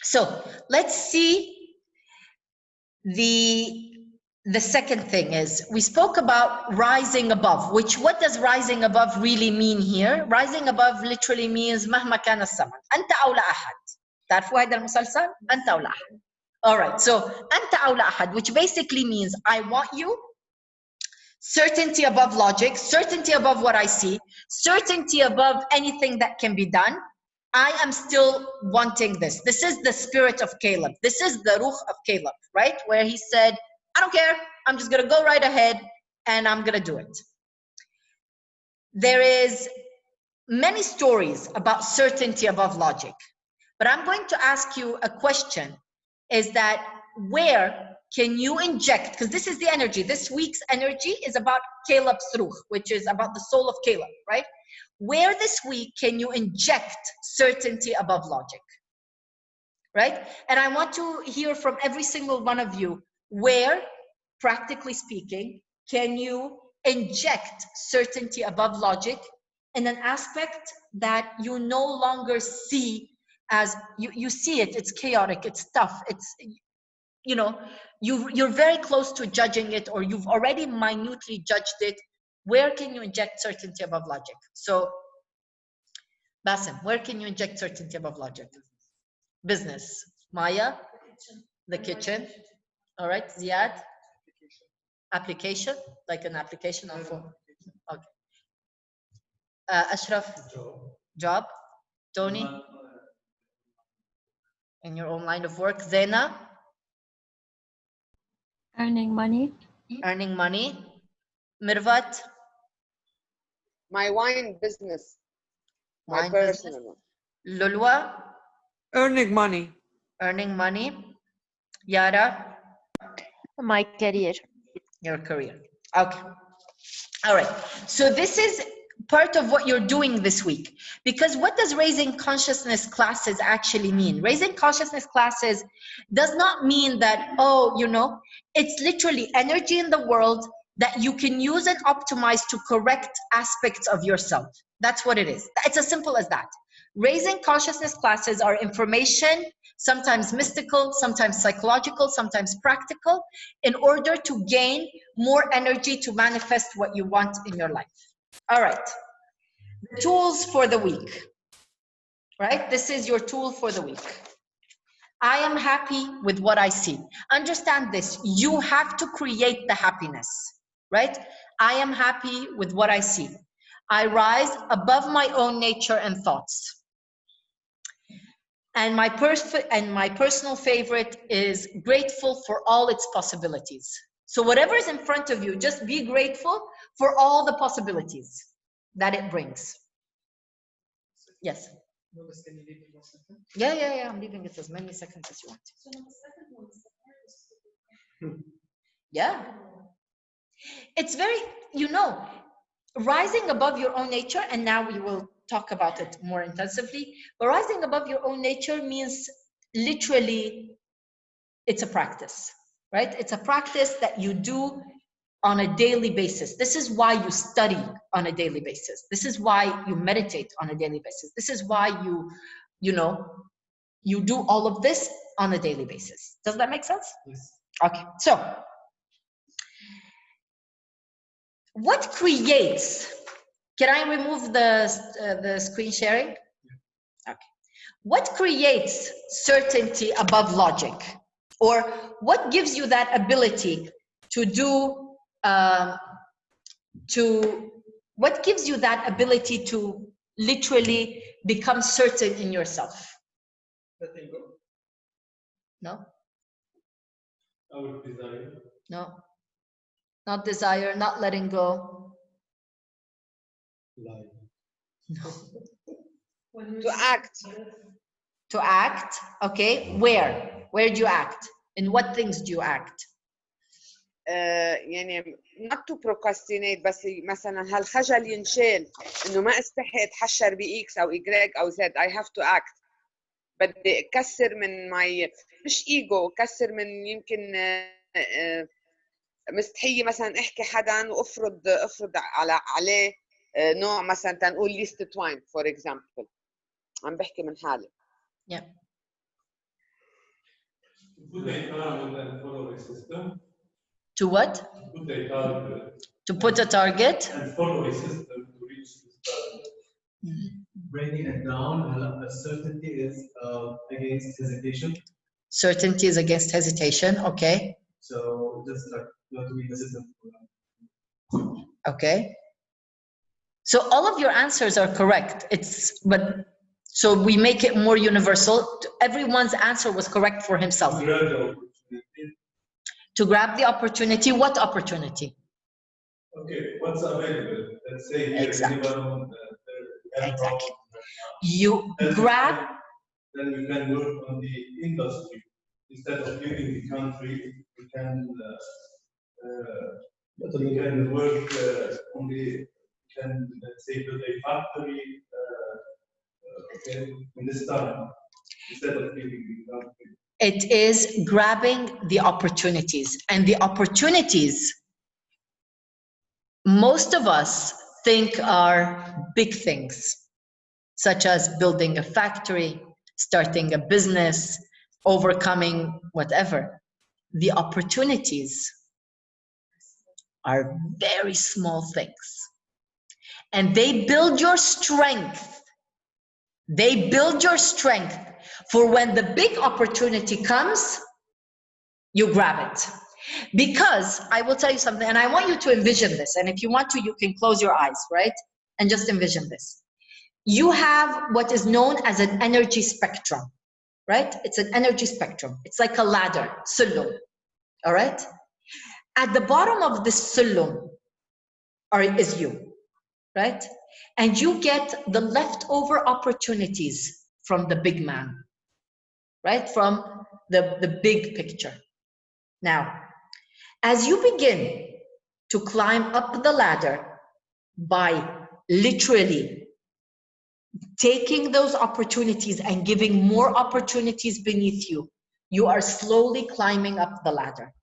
so let's see. The second thing is we spoke about rising above, which what does rising above really mean here? Rising above literally means مهما كان الزمن أنت أولى أحد. تعرفوا هذا المسلسل؟ أنت أولى أحد. All right. So أنت أولى أحد, which basically means I want you. Certainty above logic, certainty above what I see, certainty above anything that can be done. I am still wanting this. This is the spirit of Caleb. This is the ruh of Caleb, right? Where he said, I don't care. I'm just going to go right ahead and I'm going to do it. There is many stories about certainty above logic, but I'm going to ask you a question is that where can you inject, because this is the energy, this week's energy is about Caleb's ruh, which is about the soul of Caleb, right? Where this week can you inject certainty above logic, right? And I want to hear from every single one of you, where, practically speaking, can you inject certainty above logic in an aspect that you no longer see as, you see it, it's chaotic, it's tough, it's, you know, you're very close to judging it, or you've already minutely judged it. Where can you inject certainty above logic? So, Basim, where can you inject certainty above logic? Business. Maya? The kitchen. All right. Ziad? Application? Like an application on phone. Okay. Ashraf? Job. Tony? In your own line of work. Zena? Earning money. Earning money. Mirvat? My wine business. My Wine personal business. one. Lulwa? Earning money. Earning money. Yara? My career. Your career. Okay. All right. So this is part of what you're doing this week. Because what does raising consciousness classes actually mean? Raising consciousness classes does not mean that, oh, you know, it's literally energy in the world that you can use and optimize to correct aspects of yourself. That's what it is. It's as simple as that. Raising consciousness classes are information, sometimes mystical, sometimes psychological, sometimes practical, in order to gain more energy to manifest what you want in your life. All right. The tools for the week, right? This is your tool for the week. I am happy with what I see. Understand this. You have to create the happiness, right? I am happy with what I see. I rise above my own nature and thoughts. And my personal favorite is grateful for all its possibilities. So whatever is in front of you, just be grateful for all the possibilities that it brings. Yes. Can you leave it 1 second? Yeah. I'm leaving it as many seconds as you want. So the second one is the hardest. Yeah. It's very, you know, rising above your own nature, and now we will talk about it more intensively, but rising above your own nature means literally, it's a practice, right? It's a practice that you do on a daily basis. This is why you study on a daily basis. This is why you meditate on a daily basis. This is why you do all of this on a daily basis. Does that make sense? Yes. Okay, so what creates, can I remove the screen sharing? Okay. What creates certainty above logic? Or what gives you that ability to do, what gives you that ability to literally become certain in yourself? Letting go. No? Our desire. No. Not desire, not letting go. Lie. No. To act. To act, okay. Where? Where do you act? In what things do you act? يعني not to procrastinate بس مثلا هالخجل ينشال انه ما استحي اتحشر باكس او ايجريك او زد I have to act. بدي اكسر من ماي مش ايجو، كسر من يمكن مستحيه مثلا احكي حدا وافرض عليه نوع مثلا تنقول least twine for example. عم بحكي من حالي. Yeah. Put a target and follow a system. To what? Put a target. To put a target. And follow a system to reach this target. Breaking it down, certainty is against hesitation. Certainty is against hesitation, okay. So just like you have to be the system. Okay. So all of your answers are correct. So we make it more universal. Everyone's answer was correct for himself. To grab the opportunity. What opportunity? Okay, what's available? Let's say here, exactly. Exactly. You grab. Then we can work on the industry instead of giving the country. We can work on the. Can let's say build a factory in this time instead of giving the country. It is grabbing the opportunities, and the opportunities most of us think are big things, such as building a factory, starting a business, overcoming whatever. The opportunities are very small things, and they build your strength. They build your strength for when the big opportunity comes, you grab it. Because I will tell you something, and I want you to envision this, and if you want to, you can close your eyes, right? And just envision this. You have what is known as an energy spectrum, right? It's an energy spectrum. It's like a ladder, sullum, all right? At the bottom of the sullum is you, right? And you get the leftover opportunities from the big man, right? From the big picture. Now, as you begin to climb up the ladder by literally taking those opportunities and giving more opportunities beneath you, you are slowly climbing up the ladder.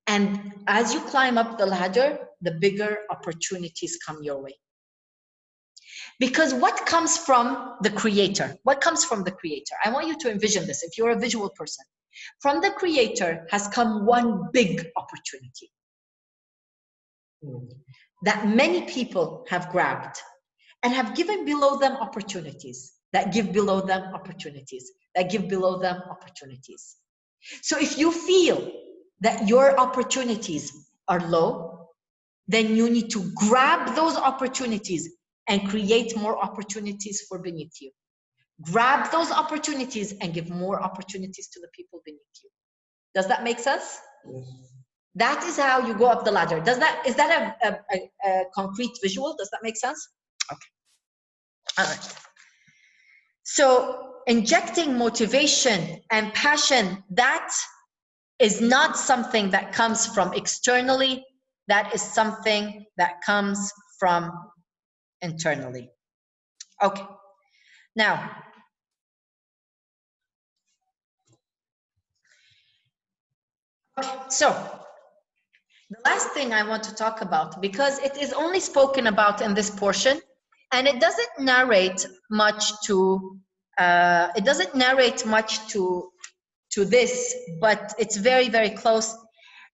And as you climb up the ladder, the bigger opportunities come your way. Because what comes from the creator? What comes from the creator? I want you to envision this if you're a visual person. From the creator has come one big opportunity that many people have grabbed and have given below them opportunities, that give below them opportunities, that give below them opportunities. So if you feel that your opportunities are low, then you need to grab those opportunities and create more opportunities for beneath you. Grab those opportunities and give more opportunities to the people beneath you. Does that make sense? Yes. That is how you go up the ladder. Is that a concrete visual? Does that make sense? Okay. All right. So injecting motivation and passion, that is not something that comes from externally. That is something that comes from internally. Okay. Now, So the last thing I want to talk about, because it is only spoken about in this portion, and it doesn't narrate much to this, but it's very, very close.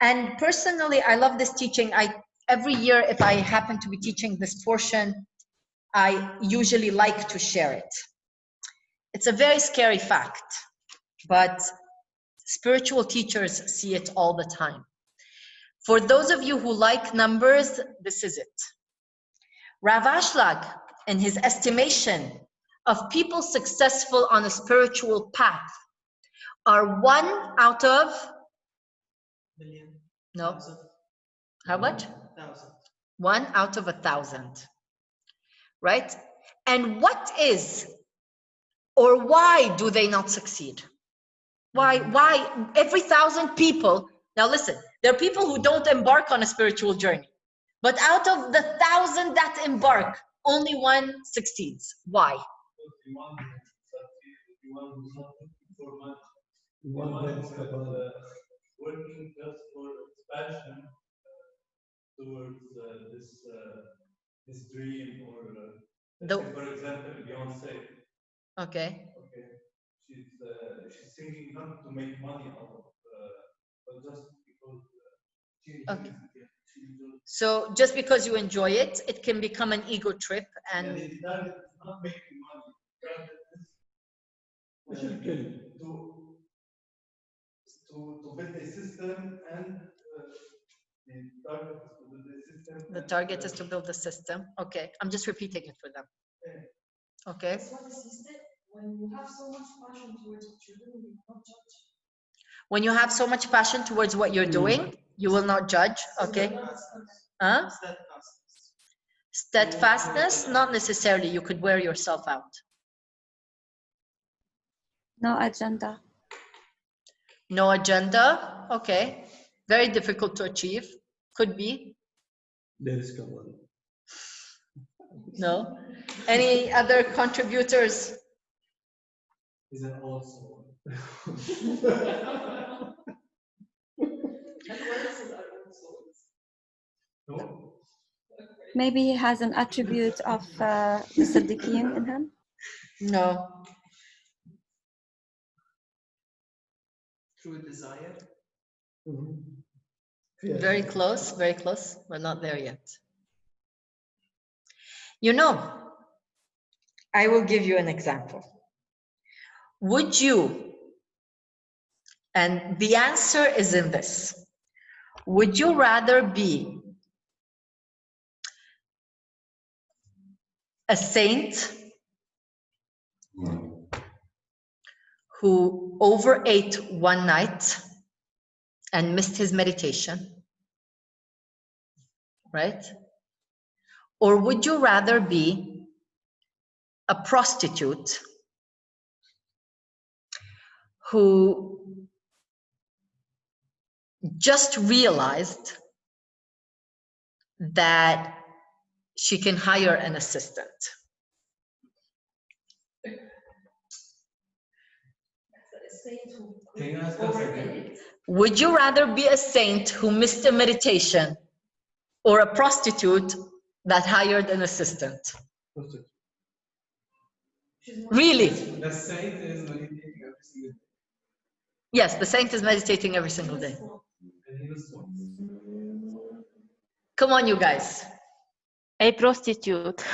And personally, I love this teaching. Every year, if I happen to be teaching this portion, I usually like to share it. It's a very scary fact, but spiritual teachers see it all the time. For those of you who like numbers, this is it. Rav Ashlag, in his estimation of people successful on a spiritual path, are 1 out of Million. no. Thousand. How much? 1,000. 1 out of 1,000, right? And what is, or why do they not succeed? Why every 1,000 people, now listen, there are people who don't embark on a spiritual journey, but out of the 1,000 that embark, only 1 succeeds. Why? Working just for expansion towards this dream, or for example, Beyonce. Okay. She's singing not to make money out of, but just because she Okay. she enjoys. So just because you enjoy it, it can become an ego trip, and It's not making money. To build a system, and the target is to build a system. the target is to build a system. Okay, I'm just repeating it for them. Okay. That's what is listed. When you have so much passion towards what you're doing, you will not judge. When you have so much passion towards what you're doing, you will not judge. Okay. Huh? Steadfastness, not necessarily. You could wear yourself out. No agenda. No agenda. Okay. Very difficult to achieve. Could be. There is cover. No. Any other contributors? Is it also? No. Maybe he has an attribute of the Siddiqeen in him. No. Through desire. Very close, very close. We're not there yet. You know, I will give you an example. Would you, and the answer is in this, would you rather be a saint who overate one night and missed his meditation, right? Or would you rather be a prostitute who just realized that she can hire an assistant? Would you rather be a saint who missed a meditation or a prostitute that hired an assistant? Really? The saint is meditating every single day. Yes, the saint is meditating every single day. Come on, you guys. A prostitute.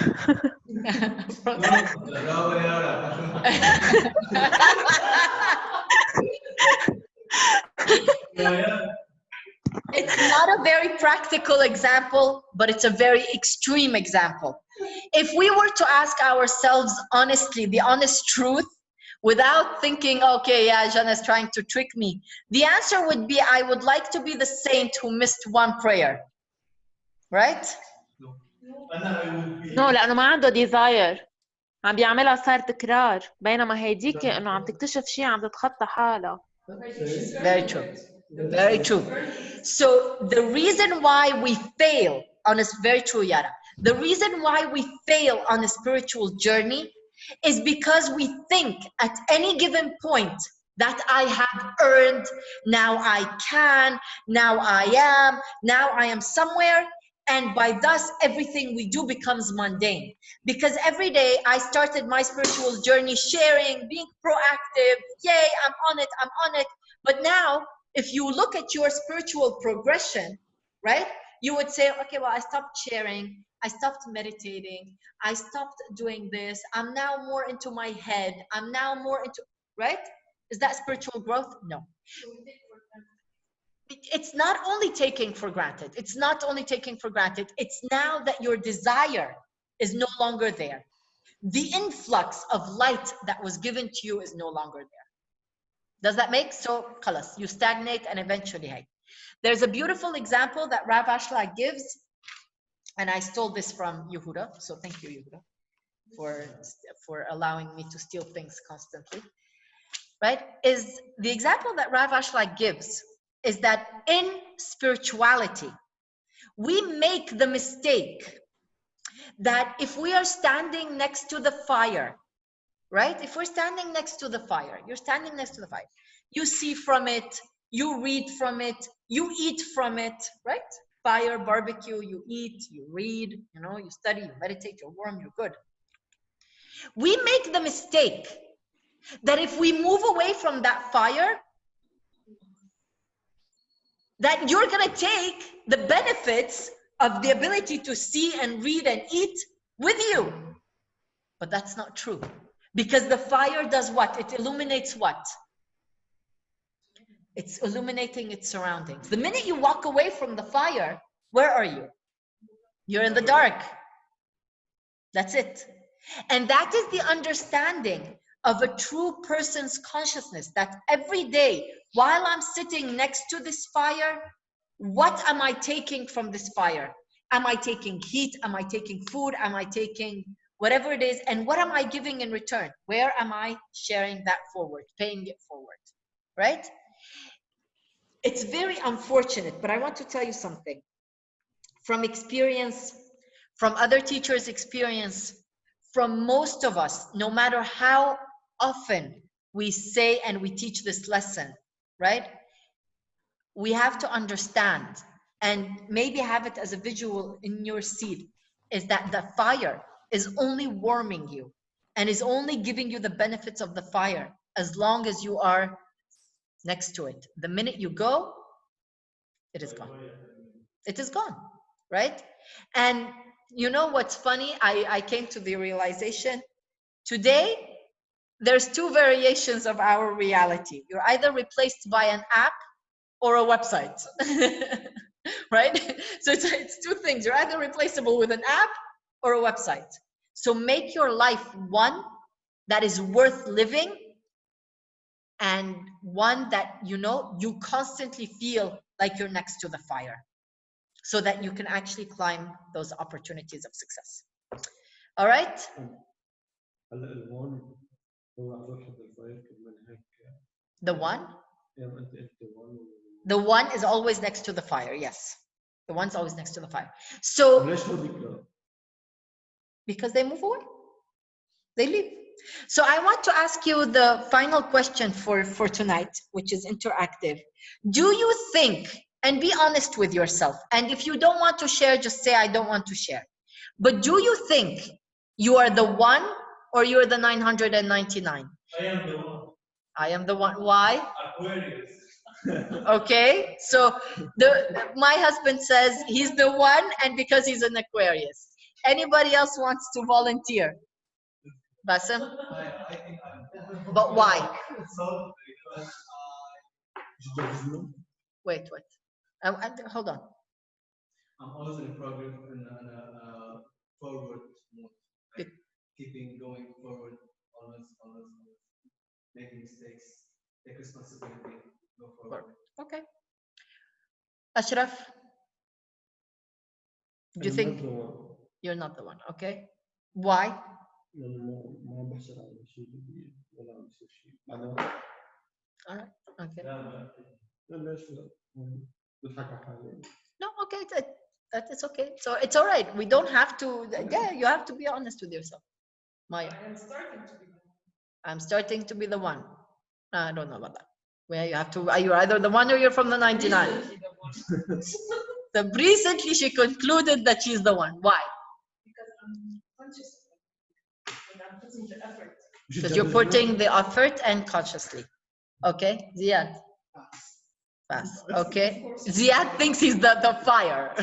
It's not a very practical example, but it's a very extreme example. If we were to ask ourselves honestly, the honest truth, without thinking, okay, yeah, Jana is trying to trick me, the answer would be, I would like to be the saint who missed one prayer. Right? نو لأنه ما عنده desire. عم بيعملها صار تكرار، بينما هيديك إنه عم تكتشف شيء عم تتخطى حالها. Very true. Very true. So the reason why we fail on a, very true, Yara. The reason why we fail on a spiritual journey is because we think at any given point that I have earned. Now I can, now I am, now I am somewhere. And by thus, everything we do becomes mundane. Because every day I started my spiritual journey sharing, being proactive. Yay, I'm on it, I'm on it. But now, if you look at your spiritual progression, right? You would say, okay, well, I stopped sharing. I stopped meditating. I stopped doing this. I'm now more into my head. I'm now more into, right? Is that spiritual growth? No. It's not only taking for granted. It's not only taking for granted. It's now that your desire is no longer there. The influx of light that was given to you is no longer there. Does that make? So, khalas, you stagnate and eventually, hey. There's a beautiful example that Rav Ashlag gives, and I stole this from Yehuda. So thank you, Yehuda, for allowing me to steal things constantly. Right? Is the example that Rav Ashlag gives is that in spirituality, we make the mistake that if we are standing next to the fire, right? If we're standing next to the fire, you're standing next to the fire, you see from it, you read from it, you eat from it, right? Fire, barbecue, you eat, you read, you know, you study, you meditate, you're warm, you're good. We make the mistake that if we move away from that fire, that you're going to take the benefits of the ability to see and read and eat with you. But that's not true. Because the fire does what? It illuminates what? It's illuminating its surroundings. The minute you walk away from the fire, where are you? You're in the dark. That's it. And that is the understanding of a true person's consciousness, that every day, while I'm sitting next to this fire, what am I taking from this fire? Am I taking heat? Am I taking food? Am I taking whatever it is? And what am I giving in return? Where am I sharing that forward, paying it forward, right? It's very unfortunate, but I want to tell you something. From experience, from other teachers' experience, from most of us, no matter how often we say and we teach this lesson, right? We have to understand and maybe have it as a visual in your seed, is that the fire is only warming you and is only giving you the benefits of the fire as long as you are next to it. The minute you go, it is gone. It is gone, right? And you know what's funny? I came to the realization today, there's two variations of our reality. You're either replaced by an app or a website, right? So it's two things. You're either replaceable with an app or a website. So make your life one that is worth living and one that, you know, you constantly feel like you're next to the fire so that you can actually climb those opportunities of success. All right? The one? The one is always next to the fire, yes. The one's always next to the fire. So, because they move away. They leave. So I want to ask you the final question for tonight, which is interactive. Do you think, and be honest with yourself, and if you don't want to share, just say, I don't want to share. But do you think you are the one or you're the 999? I am the one. I am the one. Why? Aquarius. Okay, so my husband says he's the one, and because he's an Aquarius. Anybody else wants to volunteer? Basim? I think I'm. But why? So, because Wait. Hold on. I'm always in progress in a forward mode. Like keeping going forward, always making mistakes, take responsibility, go forward. Okay. Ashraf? Do you think you're not the one? Okay. Why? All right. Okay. No, okay. It's okay. So it's all right. We don't have to. Yeah, you have to be honest with yourself. Maya. I am starting to be the one. I'm starting to be the one. I don't know about that. Where you have to, you're either the one or you're from the 99. Recently the one. So recently she concluded that she's the one. Why? Because I'm conscious of it. And I'm putting the effort. Because you're putting the effort and consciously. Okay, Ziad. Fast. Okay. Ziad thinks he's the fire.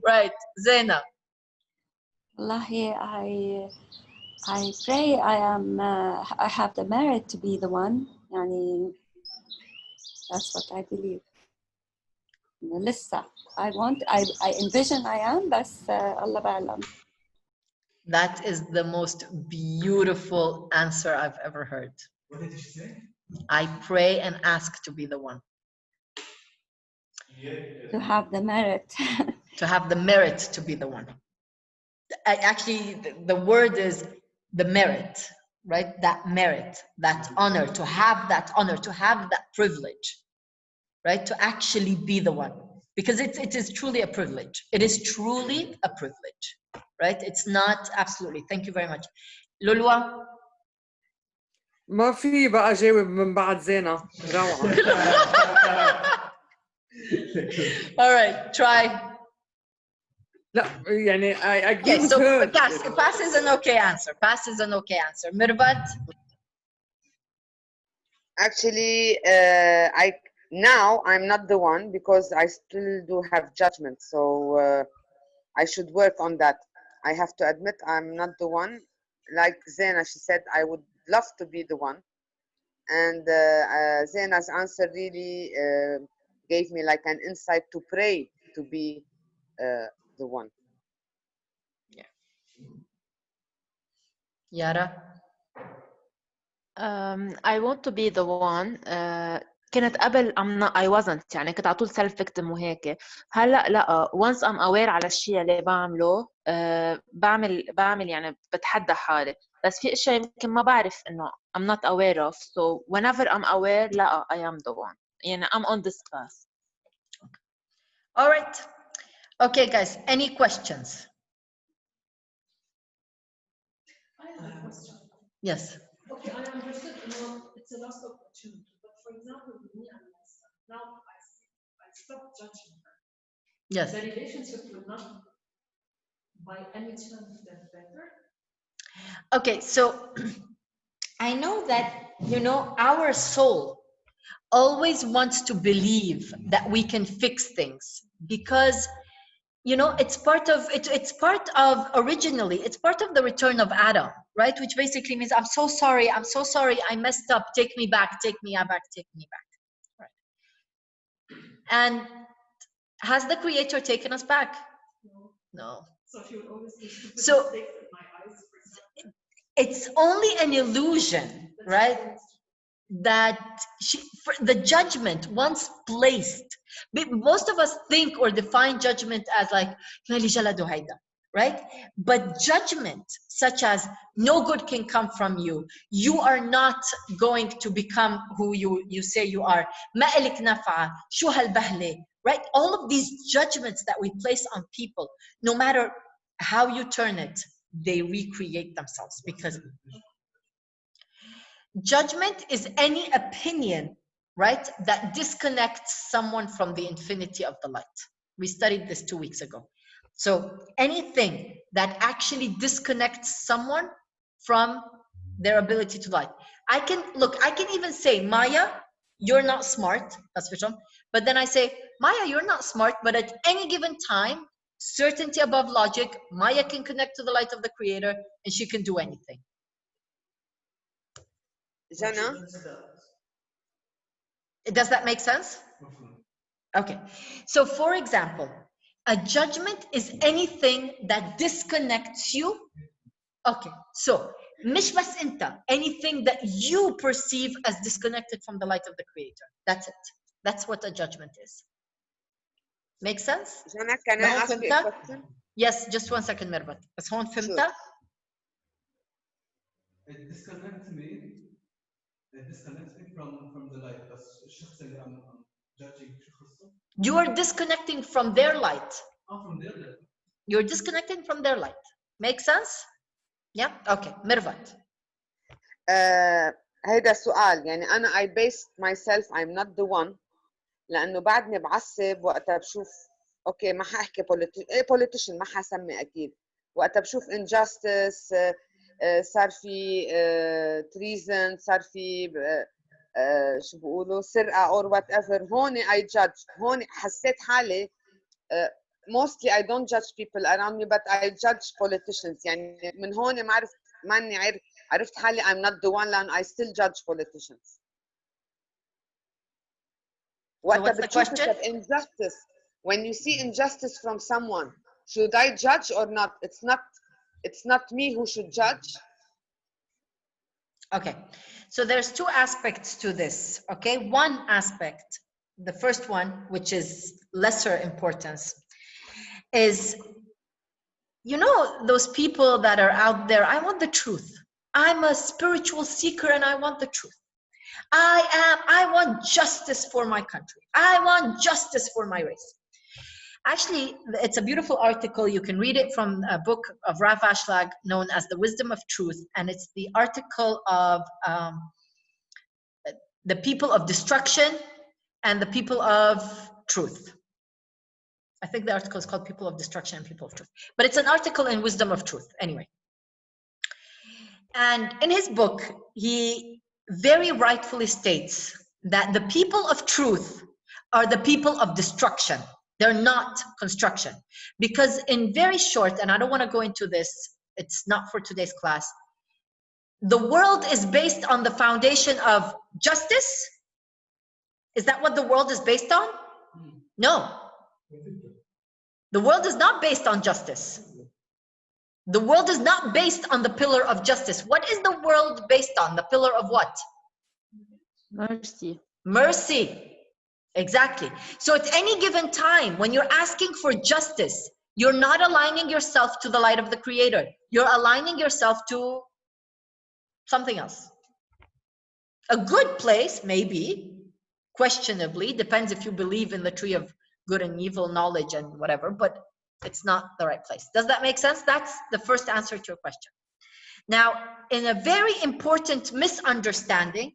Right. Zaina. Wallahi, I pray I have the merit to be the one. Yani, that's what I believe. لسه I envision I am, بس Allah ba'alam. That is the most beautiful answer I've ever heard. What did she say? I pray and ask to be the one. To have the merit. To have the merit to be the one. Actually, the word is the merit, right? That merit, that honor, to have that honor, to have that privilege, right? To actually be the one. Because it is truly a privilege. It is truly a privilege, right? It's not absolutely. Thank you very much. Lulwa? ما في بقى جاوب من بعد زينة روعة. All right, try. لا يعني I agree Okay, with so her. pass is an okay answer. Pass is an okay answer. Mirbat? Actually, now I'm not the one because I still do have judgment. So I should work on that. I have to admit I'm not the one. Like Zena, she said, I would love to be the one. And Zena's answer really gave me like an insight to pray to be the one. Yeah. Yara? I want to be the one. كنت قبل I wasn't يعني كنت على طول self victim وهيك. هلا لا once I'm aware على الشيء اللي بعمله بعمل يعني بتحدى حالي. بس في اشياء يمكن ما بعرف انه I'm not aware of. So whenever I'm aware لا I am the one. يعني I'm on this path. All right. Okay, guys, any questions? I have a question. Yes. Okay, I understood, it's a lost opportunity. But for example, with me and my son, now I stop judging her. Yes. The relationship will not by any chance get better. Okay, so I know that, our soul always wants to believe that we can fix things because, it's part of originally, it's part of the return of Adam, right? Which basically means, I'm so sorry, I messed up, take me back, take me back. Right. And has the Creator taken us back? No. So she will always be stupid So mistakes in my eyes, for example. it's only an illusion, right? That the judgment once placed, most of us think or define judgment as like, right? But judgment such as no good can come from you, you are not going to become who you say you are, right? All of these judgments that we place on people, no matter how you turn it, they recreate themselves. Because judgment is any opinion, right, that disconnects someone from the infinity of the light. We studied this 2 weeks ago. So anything that actually disconnects someone from their ability to light. I can even say, Maya, you're not smart, but then I say, Maya, you're not smart, but at any given time, certainty above logic, Maya can connect to the light of the Creator and she can do anything. Jana? Does that make sense? Okay. So for example, a judgment is anything that disconnects you. Okay. So مش بس انت, anything that you perceive as disconnected from the light of the Creator. That's it. That's what a judgment is. Make sense? Jana, can I ask you a question? Yes, just 1 second, Mirbat. بس هون فهمتها؟ It disconnects me from the light. بس الشخص اللي I'm judging شخصه. You are disconnecting from their light. From their light. You're disconnecting from their light. Make sense? Yeah. Okay. Mirvat. هيدا سؤال يعني أنا I based myself I'm not the one لأنه بعدني بعصب وقتها بشوف أوكي ما حأحكي politician ما حسمي أكيد وقتها بشوف injustice صار في treason صار في شو بيقولوا سرقة or whatever هون I judge هون حسيت حالي mostly I don't judge people around me but I judge politicians يعني من هون ما عرفت ماني عرفت حالي I'm not the one لأن I still judge politicians. وقتها بتشوف injustice when you see injustice from someone should I judge or not? It's not me who should judge. Okay, so there's two aspects to this. Okay, one aspect, the first one, which is lesser importance, is, you know, those people that are out there, I want the truth. I'm a spiritual seeker and I want the truth. I want justice for my country. I want justice for my race. Actually, it's a beautiful article. You can read it from a book of Rav Ashlag known as The Wisdom of Truth. And it's the article of the people of destruction and the people of truth. I think the article is called People of Destruction and People of Truth. But it's an article in Wisdom of Truth, anyway. And in his book, he very rightfully states that the people of truth are the people of destruction. They're not construction. Because in very short, and I don't want to go into this, it's not for today's class, the world is based on the foundation of justice. Is that what the world is based on? No. The world is not based on justice. The world is not based on the pillar of justice. What is the world based on? The pillar of what? Mercy. Mercy. Exactly. So at any given time, when you're asking for justice, you're not aligning yourself to the light of the Creator. You're aligning yourself to something else. A good place, maybe, questionably, depends if you believe in the tree of good and evil, knowledge and whatever, but it's not the right place. Does that make sense? That's the first answer to your question. Now, in a very important misunderstanding,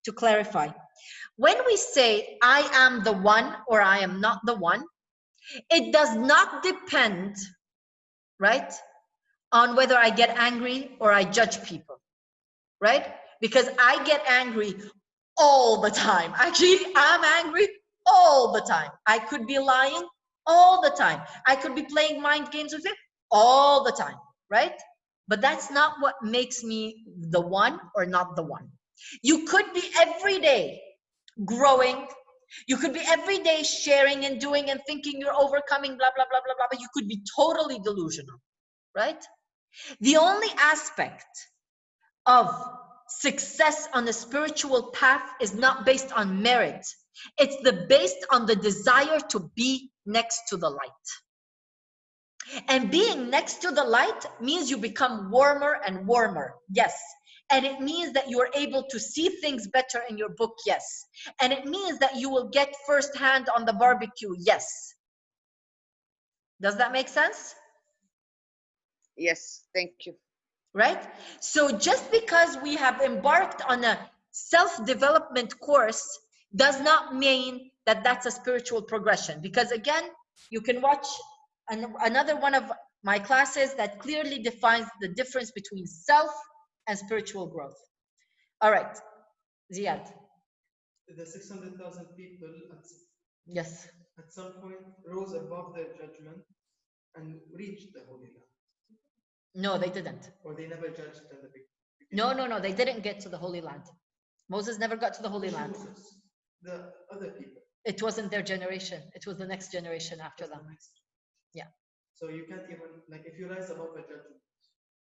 to clarify, when we say I am the one or I am not the one, it does not depend, right, on whether I get angry or I judge people, right? Because I get angry all the time. Actually, I'm angry all the time. I could be lying all the time. I could be playing mind games with it all the time, right? But that's not what makes me the one or not the one. You could be every day growing. You could be every day sharing and doing and thinking you're overcoming, blah, blah, blah, blah, blah, but you could be totally delusional, right? The only aspect of success on the spiritual path is not based on merit. It's based on the desire to be next to the light. And being next to the light means you become warmer and warmer, yes. And it means that you are able to see things better in your book, yes. And it means that you will get first hand on the barbecue, yes. Does that make sense? Yes, thank you. Right? So just because we have embarked on a self-development course does not mean that that's a spiritual progression. Because again, you can watch another one of my classes that clearly defines the difference between self and spiritual growth. All right, Ziad. The 600,000 people Yes. At some point rose above their judgment and reached the Holy Land. No, they didn't. Or they never judged in the beginning. No, they didn't get to the Holy Land. Moses never got to the Holy Land. Moses, the other people. It wasn't their generation. It was the next generation after them. Yeah. So you can't even, like, if you rise above a judgment.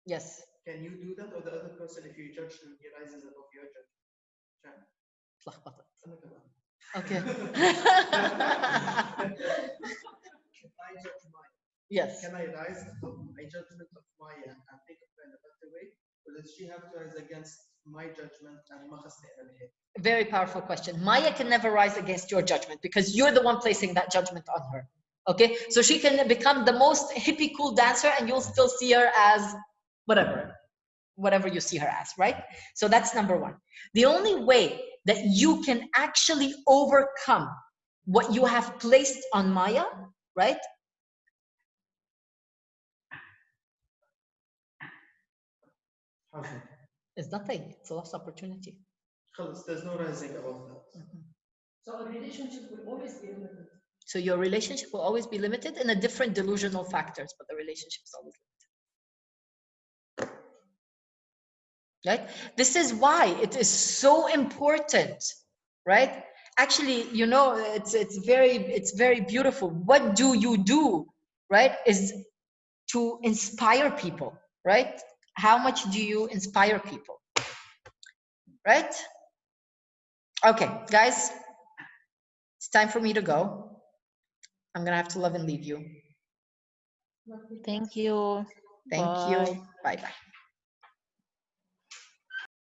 Yes. Can you do that? Or the other person, if you judge him, he rises above your judgment? Okay. If I judge Maya, yes. Can I rise above my judgment of Maya and think of her in a better way? Or does she have to rise against my judgment and Very powerful question. Maya can never rise against your judgment because you're the one placing that judgment on her. Okay, so she can become the most hippie cool dancer and you'll still see her as whatever, whatever you see her as, right? So that's number one. The only way that you can actually overcome what you have placed on Maya, right? It's nothing. It's a lost opportunity. There's no rising above that. So a relationship will always be limited. So your relationship will always be limited in a different delusional factors, but the relationship is always limited. Right? This is why it is so important, right? Actually, you know, it's very beautiful. What do you do, right? Is to inspire people, right? How much do you inspire people, right? Okay, guys, it's time for me to go. I'm gonna have to love and leave you. Thank you. Thank Bye. you. Bye bye.